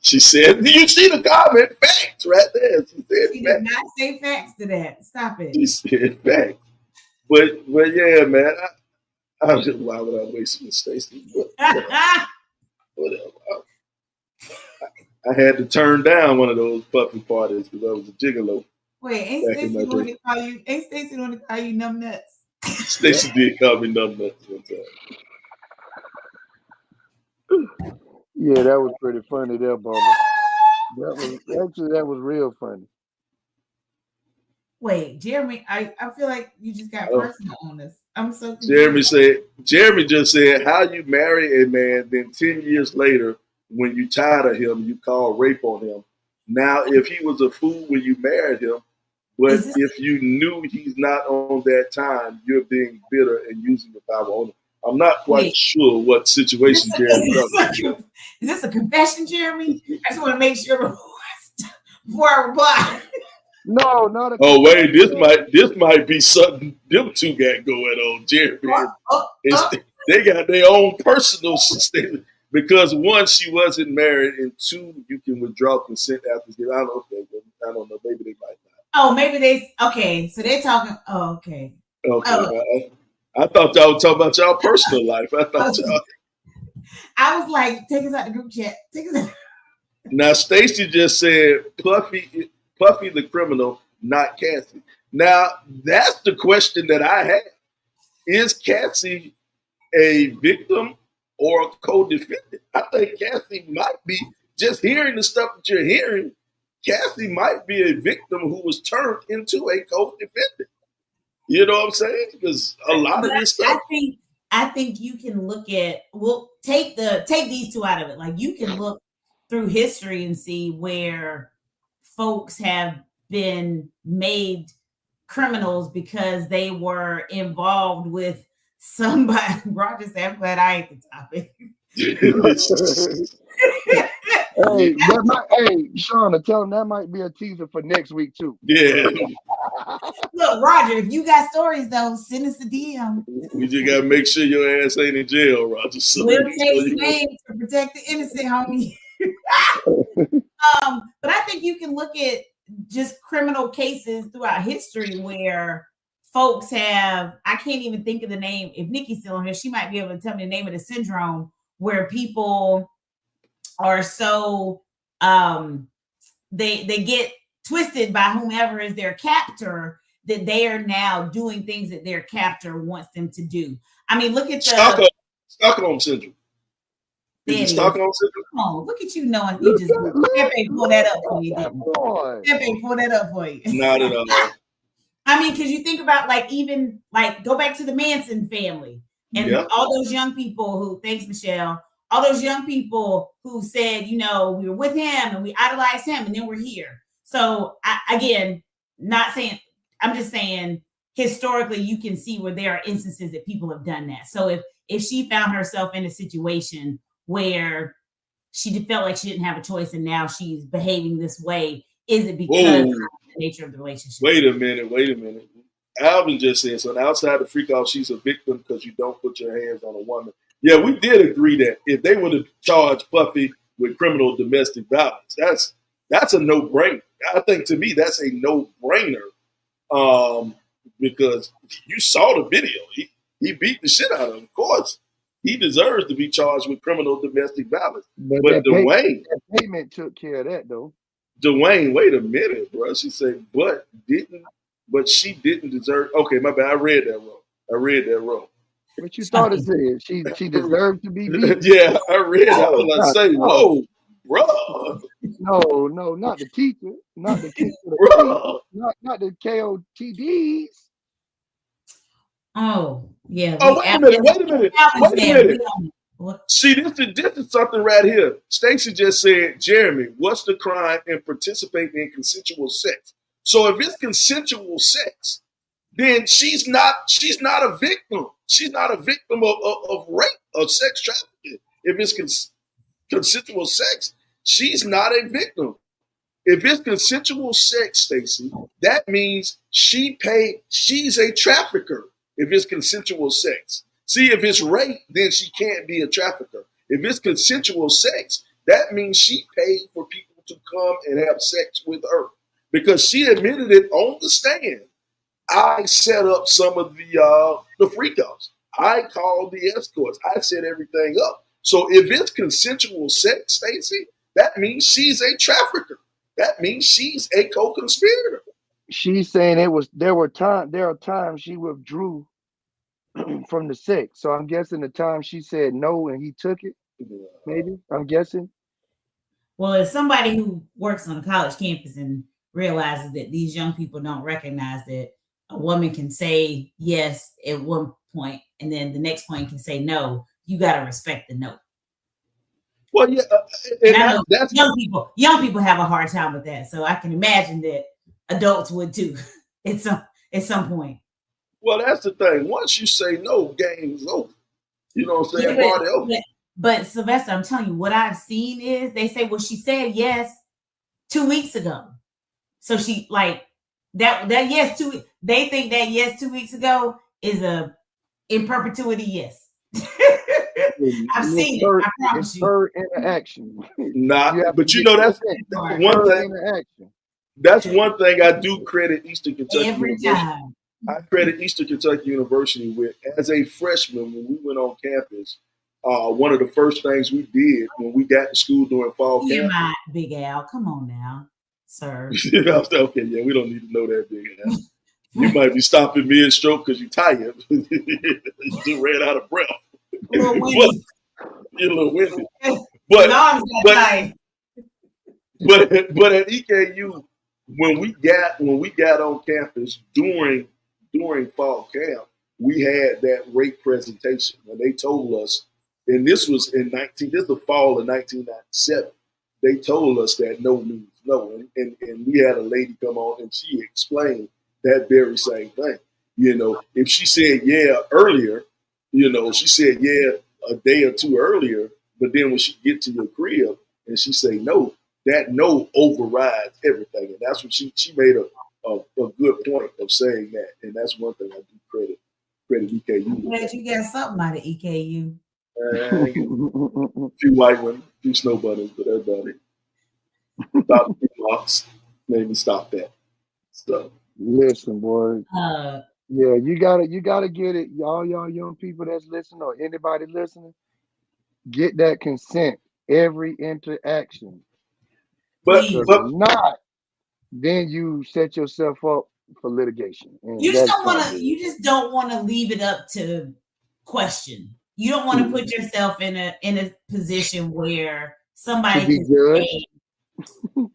She said, "Do you see the comment? Facts right there." She said, "She facts." did not say facts to that. Stop it. She said facts. But yeah, man. I was just, why would I waste with Stacey? Whatever. I had to turn down one of those puffy parties because I was a gigolo. Wait, ain't Stacey going to call you numbnuts? Stacey did call me numbnuts one time. Yeah, that was pretty funny there, Bubba. That was real funny. Wait, Jeremy, I feel like you just got personal on us. I'm so confused. Jeremy just said, how you marry a man, then 10 years later, when you tired of him, you call rape on him. Now, if he was a fool when you married him, but if you knew he's not on that time, you're being bitter and using the power on him. I'm not quite sure what situation Jeremy does. Is this a confession, Jeremy? I just want to make sure before I reply. No, not a wait, this might be something them two got going on, Jeremy. They got their own personal statement. Because one, she wasn't married, and two, you can withdraw consent after. I don't know. Maybe they might not. Oh, maybe so they're talking. Oh, okay. Okay. I thought y'all were talking about y'all personal life. I was like, take us out the group chat. Take us out. Now, Stacey just said Puffy the criminal, not Cassie. Now, that's the question that I have. Is Cassie a victim or a co-defendant? I think Cassie might be, just hearing the stuff that you're hearing, Cassie might be a victim who was turned into a co-defendant. You know what I'm saying? Because a lot of this stuff. I think you can look at, take these two out of it. Like, you can look through history and see where folks have been made criminals because they were involved with somebody. Roger said, I'm glad I ain't the topic. Hey, Shauna, tell them that might be a teaser for next week too. Yeah. Look, Roger, if you got stories though, send us a DM. We just gotta make sure your ass ain't in jail, Roger. So we'll take names to protect the innocent, homie. But I think you can look at just criminal cases throughout history where folks have, I can't even think of the name. If Nikki's still on here, she might be able to tell me the name of the syndrome where people are so they get twisted by whomever is their captor that they are now doing things that their captor wants them to do. I mean, look at the Stockholm syndrome. Stockholm syndrome. Come on, look at you knowing. You just pull that up for you. Pull that up for you. Not at all. I mean, because you think about go back to the Manson family and all those young people who, thanks, Michelle, all those young people who said, we were with him and we idolized him and then we're here. So I'm just saying historically, you can see where there are instances that people have done that. So if she found herself in a situation where she felt like she didn't have a choice, and now she's behaving this way? Is it because of the nature of the relationship? Wait a minute. Alvin just said, so outside the freak off, she's a victim because you don't put your hands on a woman. Yeah, we did agree that if they would have charged Puffy with criminal domestic violence, that's a no-brainer. I think to me that's a no-brainer because you saw the video. He beat the shit out of him. Of course, he deserves to be charged with criminal domestic violence. But Dwayne, that payment took care of that, though. Dwayne, wait a minute, bro. She said, but she didn't deserve. Okay, my bad. I read that wrong. What you thought it said? She deserved to be beat. Yeah, I read. I was like, say, whoa, bro. No, not the teacher, not the teacher, not the KOTDs. Oh yeah. Oh, wait a minute. See, this is something right here. Stacey just said, Jeremy, what's the crime in participating in consensual sex? So if it's consensual sex, then she's not a victim. She's not a victim of rape, of sex trafficking. If it's consensual sex, she's not a victim. If it's consensual sex, Stacey, that means she's a trafficker. If it's consensual sex. See, if it's rape, then she can't be a trafficker. If it's consensual sex, that means she paid for people to come and have sex with her. Because she admitted it on the stand. I set up some of the freak-offs. I called the escorts. I set everything up. So if it's consensual sex, Stacey, that means she's a trafficker. That means she's a co-conspirator. She's saying there are times she withdrew from the sex. So I'm guessing the time she said no and he took it, maybe. I'm guessing. Well, as somebody who works on a college campus and realizes that these young people don't recognize that a woman can say yes at one point and then the next point can say no, you got to respect the no. Well, yeah, that's young people have a hard time with that, so I can imagine that adults would too at some point. Well, that's the thing. Once you say no, game's over. You know what I'm saying? Party over. But Sylvester, I'm telling you, what I've seen is they say, well, she said yes 2 weeks ago. So she like that yes they think that yes 2 weeks ago is a in perpetuity yes. I've seen it. I promise you. Her interaction. But you know that's one thing. That's one thing I do credit Eastern Kentucky every University. time. I credit Eastern Kentucky University with, as a freshman, when we went on campus, one of the first things we did when we got to school during fall camp. You're my Big Al. Come on now, sir. Okay, yeah, we don't need to know that, Big Al. You might be stopping mid-stroke because you're tired. You just ran out of breath. You're a little windy. But at EKU, when we got on campus during fall camp, we had that rate presentation when they told us, and this was this is the fall of 1997. They told us that no means no, and we had a lady come on and she explained that very same thing. You know, if she said yeah earlier, you know, she said yeah a day or two earlier, but then when she get to your crib and she say no, that no overrides everything, and that's what she made a good point of saying that, and that's one thing I do credit EKU. I'm glad you got something out of EKU. A few white women, a few snow bunnies, but that's about it. Stop the blocks, made me stop that. So listen, boy. Yeah, you gotta get it, y'all young people that's listening or anybody listening. Get that consent every interaction. But not, then you set yourself up for litigation. You just don't want to leave it up to question. You don't want to put yourself in a position where somebody can say,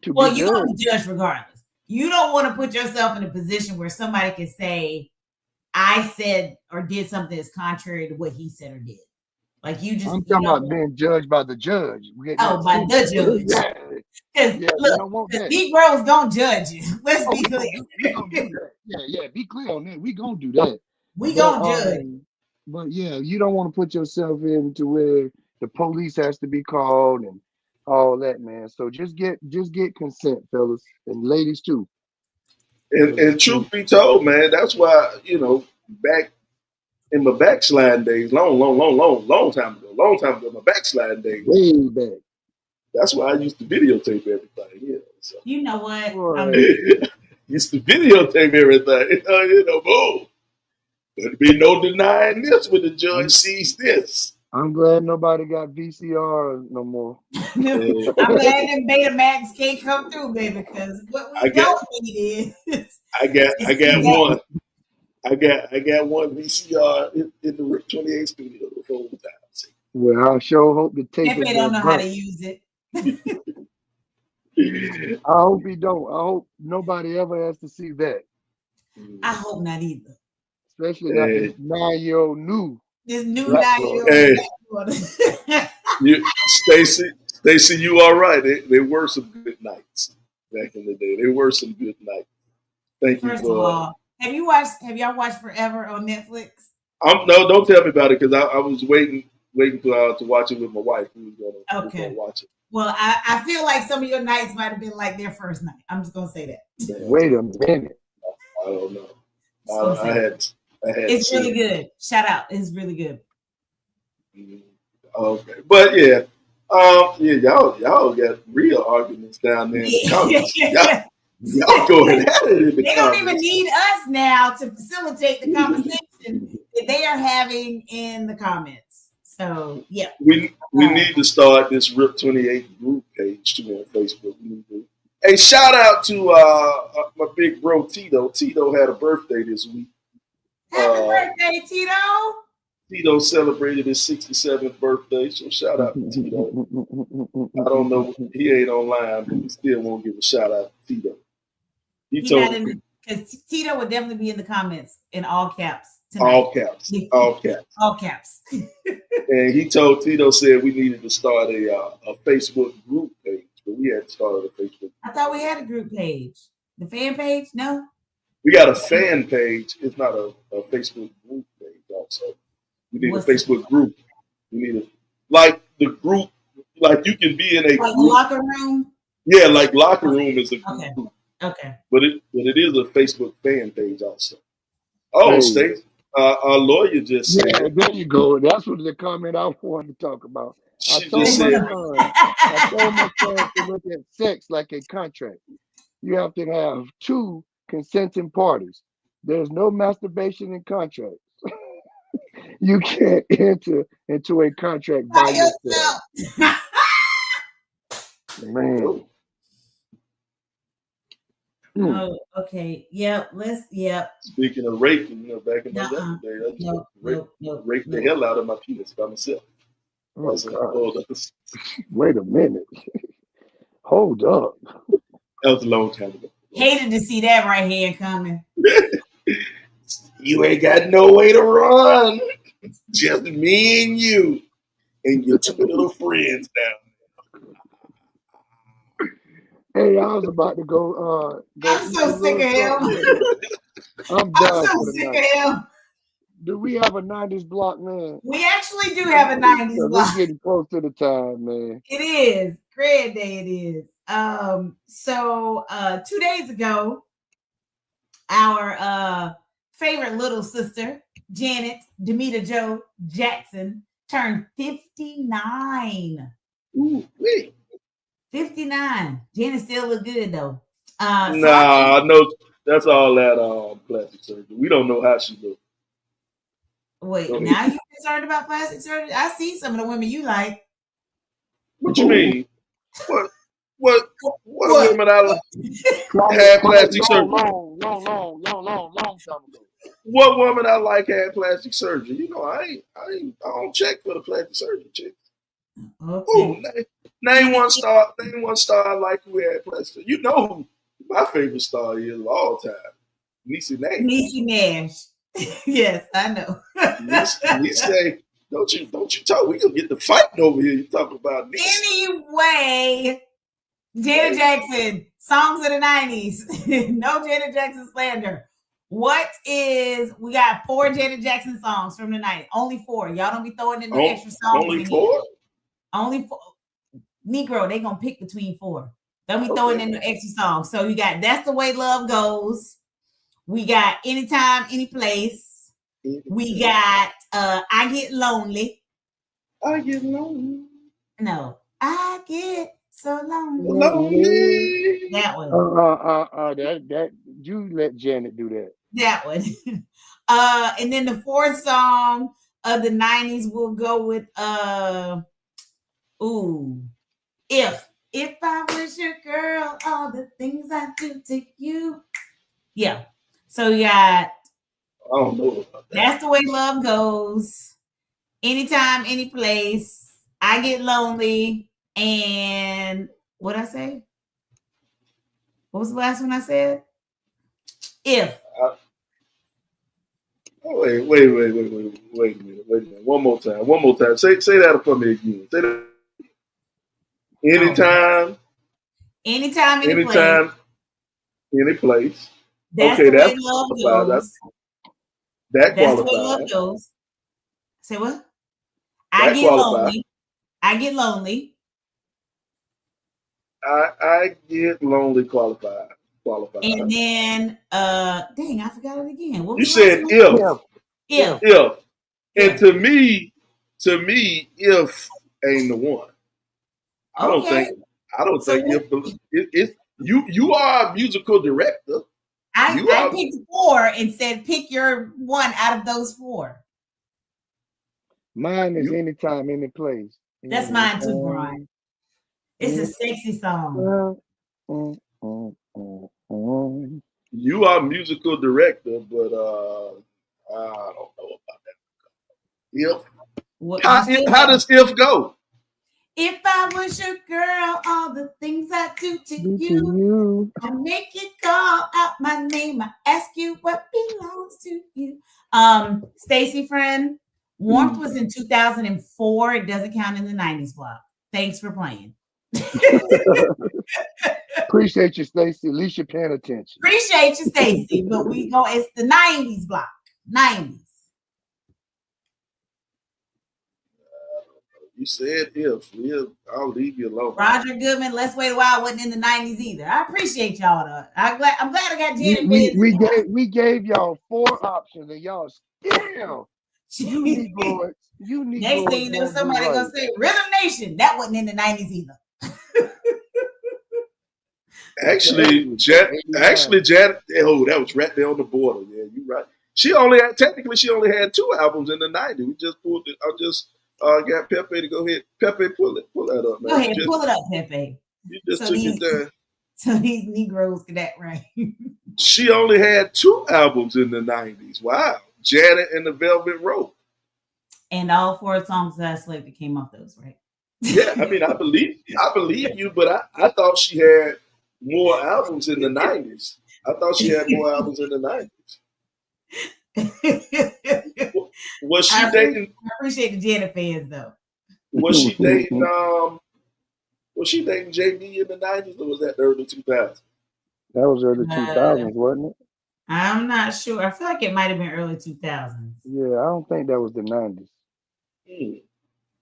you're going to be judged regardless. You don't want to put yourself in a position where somebody can say, I said or did something that's contrary to what he said or did. Like I'm talking about being judged by the judge. By the judge. Because Negroes don't judge you. Let's be clear. Yeah, be clear on that. We gonna do that. We gonna judge. But yeah, you don't want to put yourself into where the police has to be called and all that, man. So just get consent, fellas, and ladies too. And truth be told, man, that's why, back in my backsliding days, long time ago, my backsliding days, way back. that's why I used to videotape everything. So. You know what? Used to videotape everything. Boom. There'd be no denying this when the judge sees this. I'm glad nobody got VCR no more. I'm glad them Betamax can't come through, baby, because what we don't need is. I got one. I got one VCR in the RIP 28 studio the whole time. Well, I sure hope the tape. They don't know how to use it. I hope he don't. I hope nobody ever has to see that. I hope not either. Especially not this 9-year-old new. This new 9-year-old. Hey, Stacy, you all right? They were some good nights back in the day. They were some good nights. Thank you. First of all, have y'all watched Forever on Netflix? No, don't tell me about it because I was waiting to watch it with my wife who was gonna watch it. Well, I feel like some of your nights might have been like their first night. I'm just gonna say that. Wait a minute. I don't know. I had it's really good. Shout out. It's really good. Okay. But yeah. Y'all got real arguments down there in the comments. Y'all going at it in the They don't even need us now to facilitate the conversation that they are having in the comments. So yeah. We need to start this RIP 28 group page too on Facebook. Hey, shout out to my big bro Tito. Tito had a birthday this week. Happy birthday, Tito! Tito celebrated his 67th birthday, so shout out to Tito. I don't know, he ain't online, but we still want to give a shout out to Tito. Because Tito would definitely be in the comments in all caps tonight. All caps. And Tito said we needed to start a Facebook group page, but we hadn't started a Facebook. I thought we had a group page. The fan page? No? We got a fan page. It's not a Facebook group page also. We need a Facebook group. We need the group, like you can be in a group. Locker room? Yeah, like locker room is a group. Okay. But it is a Facebook fan page also. Oh, Stace, our lawyer just said. Yeah, there you go. That's what the comment I wanted to talk about. I told my son to look at sex like a contract. You have to have 2 consenting parties. There's no masturbation in contracts. You can't enter into a contract by yourself. Man. Oh, okay. Yep. Speaking of rape, back in my day, I raped the hell out of my penis by myself. Wait a minute. Hold up. That was a long time ago. Hated to see that right hand coming. You ain't got no way to run. Just me and you and your 2 little friends down there. Hey, I was about to go. I'm so sick of him. I'm so sick of him. Do we have a 90s block, man? We actually do have a 90s block. We're getting close to the time, man. It is. Great day it is. So 2 days ago, our favorite little sister, Janet Demita Jo Jackson, turned 59. Ooh, wait. 59. Janet still look good though. No, that's all that plastic surgery. We don't know how she looks. Wait, now you're concerned about plastic surgery? I see some of the women you like. What you mean? What women I like had plastic surgery? Long time ago. What woman I like had plastic surgery? I don't check for the plastic surgery chicks. Okay. Ooh, name one star I like who had plastic. You know who my favorite star is of all time. Niecy Nash. Niecy Nash. Yes, I know. You say, don't you talk. We gonna get the fighting over here. You talk about Niecy. Anyway, Janet Jackson, songs of the 90s. No Janet Jackson slander. We got 4 Janet Jackson songs from the night. Only 4. Y'all don't be throwing in the extra songs. Only 4? Only 4. Negro, they gonna pick between 4. Don't be throwing in the extra songs. So you got That's the Way Love Goes. We got Anytime, Any Place. We got I Get Lonely. I get lonely. No, I get so lonely. Lonely. That one. That you let Janet do that. That one. And then the 4th song of the 90s will go with If I Was Your Girl, All the Things I Do to You. Yeah. So you got I don't know about that. That's the Way Love Goes. Anytime, Any Place. I Get Lonely. And what I say? What was the last one I said? If. Wait a minute. One more time. Say that for me again. Say that. Anytime, any place. Any place. That's okay, the way love goes. That's the way love goes. Say what? I get lonely. I get lonely. I get lonely qualified. And then dang, I forgot it again. What was you said if. And to me, if ain't the one. I don't think if you are a musical director. I picked 4 and said pick your one out of those 4. Mine is Anytime, Any Place. That's mine too, Brian. It's a sexy song. You are a musical director, but I don't know about that. If how does if go? If I was your girl, all the things I do to you, I make you call out my name. I ask you what belongs to you. Stacy, friend, Warmth was in 2004. It doesn't count in the 90s block. Thanks for playing. Appreciate you, Stacy. At least you're paying attention. Appreciate you, Stacy. But we go, it's the 90s block. 90s. You said if. I'll leave you alone. Roger Goodman, Let's Wait a While wasn't in the 90s either. I appreciate y'all though. I'm glad I got Janet. We gave y'all 4 options and y'all still you need next thing you know, somebody gonna say Rhythm Nation. That wasn't in the 90s either. Actually, Janet. Oh, that was right there on the border. Yeah, you're right. She only had 2 albums in the 90s. We just pulled it. I just got Pepe to go ahead. Pepe, pull that up, man. Go ahead, pull it up, Pepe. You just took it down. So these Negroes get that right. She only had 2 albums in the 90s. Wow. Janet and the Velvet Rope. And all 4 songs that I selected came off those, right? Yeah, I mean, I believe you, but I thought she had more albums in the 90s. I thought she had more albums in the 90s. Was she dating? I appreciate the Janet fans though. Was she dating? Was she dating JB in the 90s, or was that the early 2000s? That was early 2000s, wasn't it? I'm not sure. I feel like it might have been early 2000s. Yeah, I don't think that was the 90s.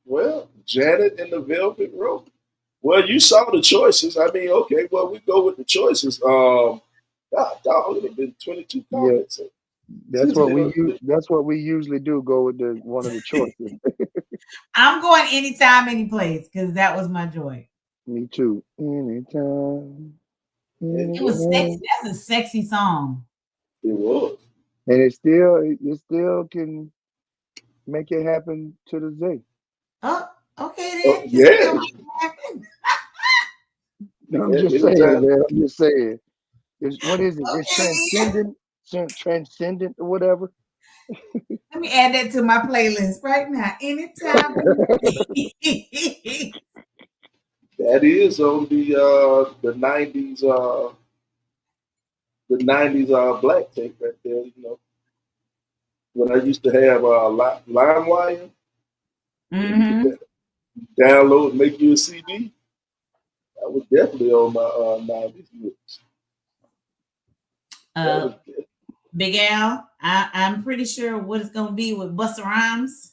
Well, Janet and the Velvet Rope. Well, you saw the choices. I mean, okay. Well, we go with the choices. God, dog, it would have been 22 comments. Yeah. That's what we usually do. Go with one of the choices. I'm going Anytime, Any Place because that was my joy. Me too. Anytime. It was sexy. That's a sexy song. It was, and it still can make it happen to this day. Oh, okay then. Yeah. I'm just saying, man. I'm just saying. What is it? Okay. It's transcendent or whatever. Let me add that to my playlist right now. Anytime. That is on the 90s black tape right there. You know, when I used to have LimeWire, download and make you a CD. That was definitely on my 90s mix. Big Al, I'm pretty sure what it's gonna be with Busta Rhymes.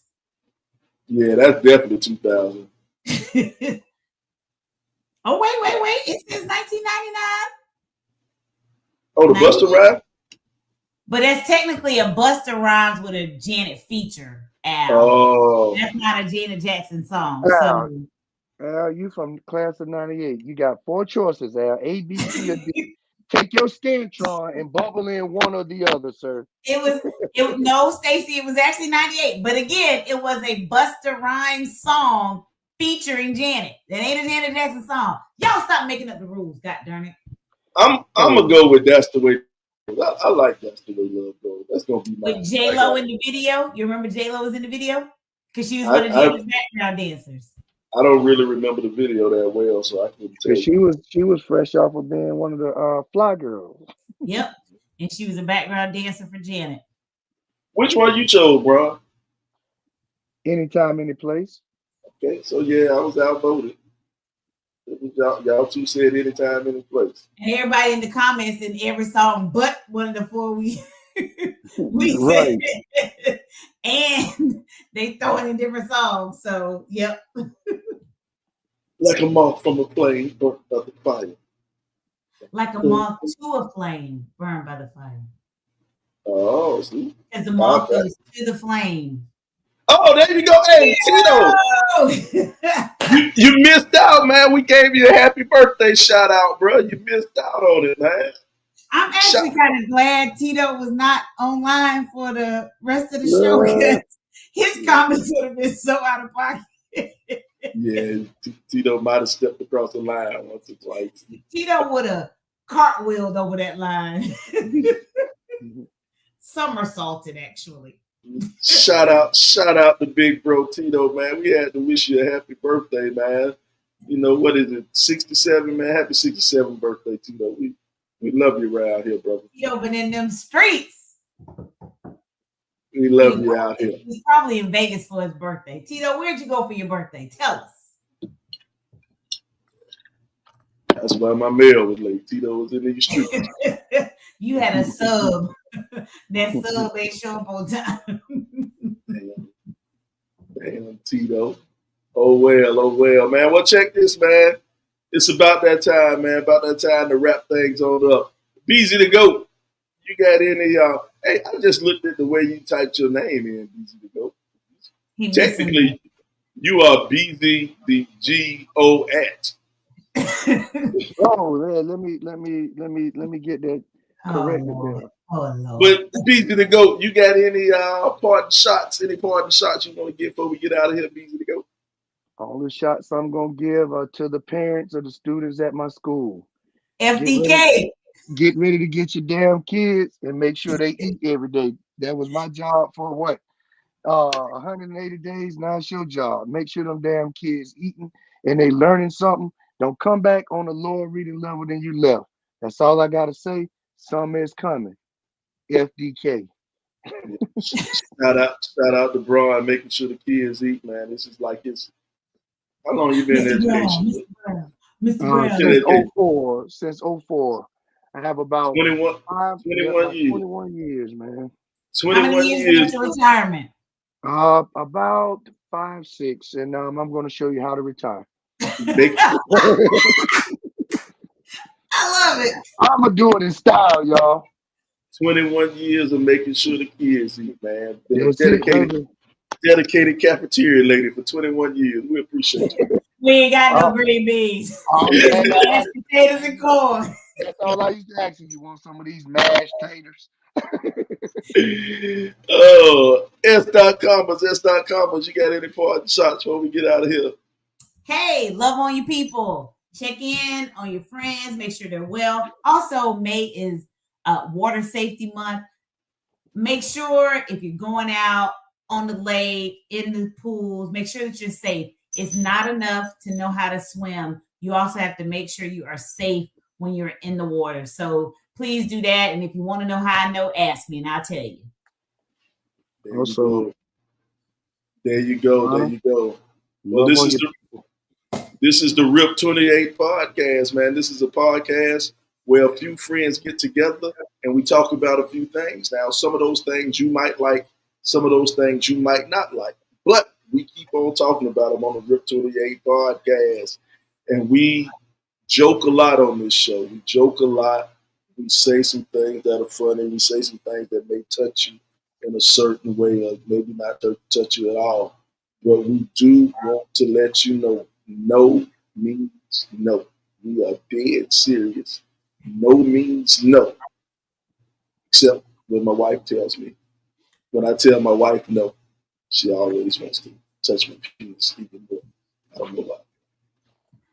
Yeah, that's definitely 2000. Oh, wait. It says 1999. Oh, the Busta Rhymes? But that's technically a Busta Rhymes with a Janet feature, Al. Oh. That's not a Janet Jackson song. So Al, you from the class of 98. You got 4 choices, Al. A, B, C, or D. Take your Scantron and bubble in one or the other, sir. no, Stacey, it was actually 98. But again, it was a Busta Rhymes song featuring Janet. That ain't a Janet Jackson song. Y'all stop making up the rules, god darn it. I'm gonna go with That's the Way. I like That's the Way Love Goes. That's gonna be my. With J-Lo in the video. You remember J-Lo was in the video? Because she was one of Janet's background dancers. I don't really remember the video that well, so I couldn't tell you. She was fresh off of being one of the fly girls. Yep. And she was a background dancer for Janet. Which one you chose, bro? Anytime, any place. Okay, so yeah, I was outvoted. Y'all two said anytime, any place. And everybody in the comments in every song but one of the 4 we right. said. And they throw it in different songs. So, yep. Like a moth from a flame, burnt by the fire. Like a moth to a flame, burned by the fire. Oh, see? As the moth goes to the flame. Oh, there you go. Hey, Tito. you missed out, man. We gave you a happy birthday shout out, bro. You missed out on it, man. I'm actually kind of glad Tito was not online for the rest of the show because his comments would have been so out of pocket. Yeah, Tito might have stepped across the line once or twice. Tito would have cartwheeled over that line. Somersaulted, actually. Shout out to big bro Tito, man. We had to wish you a happy birthday, man. You know, what is it, 67, man? Happy 67th birthday, Tito. We love you around here, brother. Tito been in them streets. We love you out here. He's probably in Vegas for his birthday. Tito, where'd you go for your birthday? Tell us. That's why my mail was late. Tito was in the streets. You had a sub. That sub ain't show up on time. Damn, Tito. Oh well, man. Well, check this, man. It's about that time, man. About that time to wrap things on up. Beezy the Goat. You got any? Hey, I just looked at the way you typed your name in, Beezy the Goat. Technically, you are Beezy the G-O-at. Oh man, let me get that corrected there. Oh Lord. But Beezy the Goat, you got any parting shots? Any parting shots you want to give before we get out of here, Beezy the Goat? All the shots I'm gonna give are to the parents of the students at my school. FDK. Get ready to get your damn kids and make sure they eat every day. That was my job for what? 180 days. Now it's your job. Make sure them damn kids eating and they learning something. Don't come back on a lower reading level than you left. That's all I gotta say. Something is coming. FDK. Shout out to Braun, making sure the kids eat, man. This is like it's. How long you been in education? Mr. Brown. Since 04. I have about 21 years. 21 years, man. 21 How many years into retirement? About 5, 6, and I'm going to show you how to retire. I love it. I'm gonna do it in style, y'all. 21 years of making sure the kids eat, man. Dedicated cafeteria lady for 21 years. We appreciate you. We ain't got no green beans. Mashed potatoes and corn. That's all I used to ask you. You want some of these mashed taters? Oh, S.commas. You got any parting shots before we get out of here? Hey, love on your people. Check in on your friends. Make sure they're well. Also, May is Water Safety Month. Make sure if you're going out on the lake, in the pools, make sure that you're safe. It's not enough to know how to swim. You also have to make sure you are safe when you're in the water. So please do that. And if you want to know how I know, ask me and I'll tell you. There you go. Well, this is the RIP 28 podcast, man. This is a podcast where a few friends get together and we talk about a few things. Now, some of those things you might like, some of those things you might not like, but we keep on talking about them on the RIP 28 podcast. And we joke a lot on this show. We joke a lot. We say some things that are funny. We say some things that may touch you in a certain way, or maybe not touch you at all. But we do want to let you know, no means no. We are dead serious. No means no, except when my wife tells me. When I tell my wife no, she always wants to touch my penis even more. I don't know why.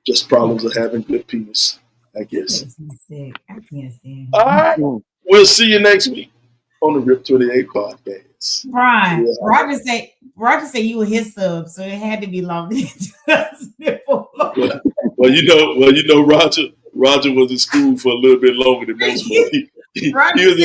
Just problems of having good penis, I guess. Makes me sick. I can't stand All him. right. We'll see you next week on the Rip 28 podcast. Brian, Yeah. Roger said you were his sub, so it had to be longer than just nipple. Well, you know, Roger was in school for a little bit longer than most folks. Roger he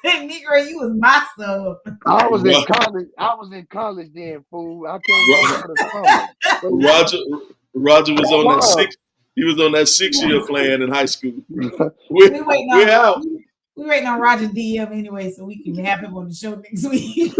said, Negro, you was my sub. I was in college. I was in college then, fool. I came over the summer. Roger was on that he was on that 6-year plan in high school. We waiting on Roger DM anyway, so we can have him on the show next week.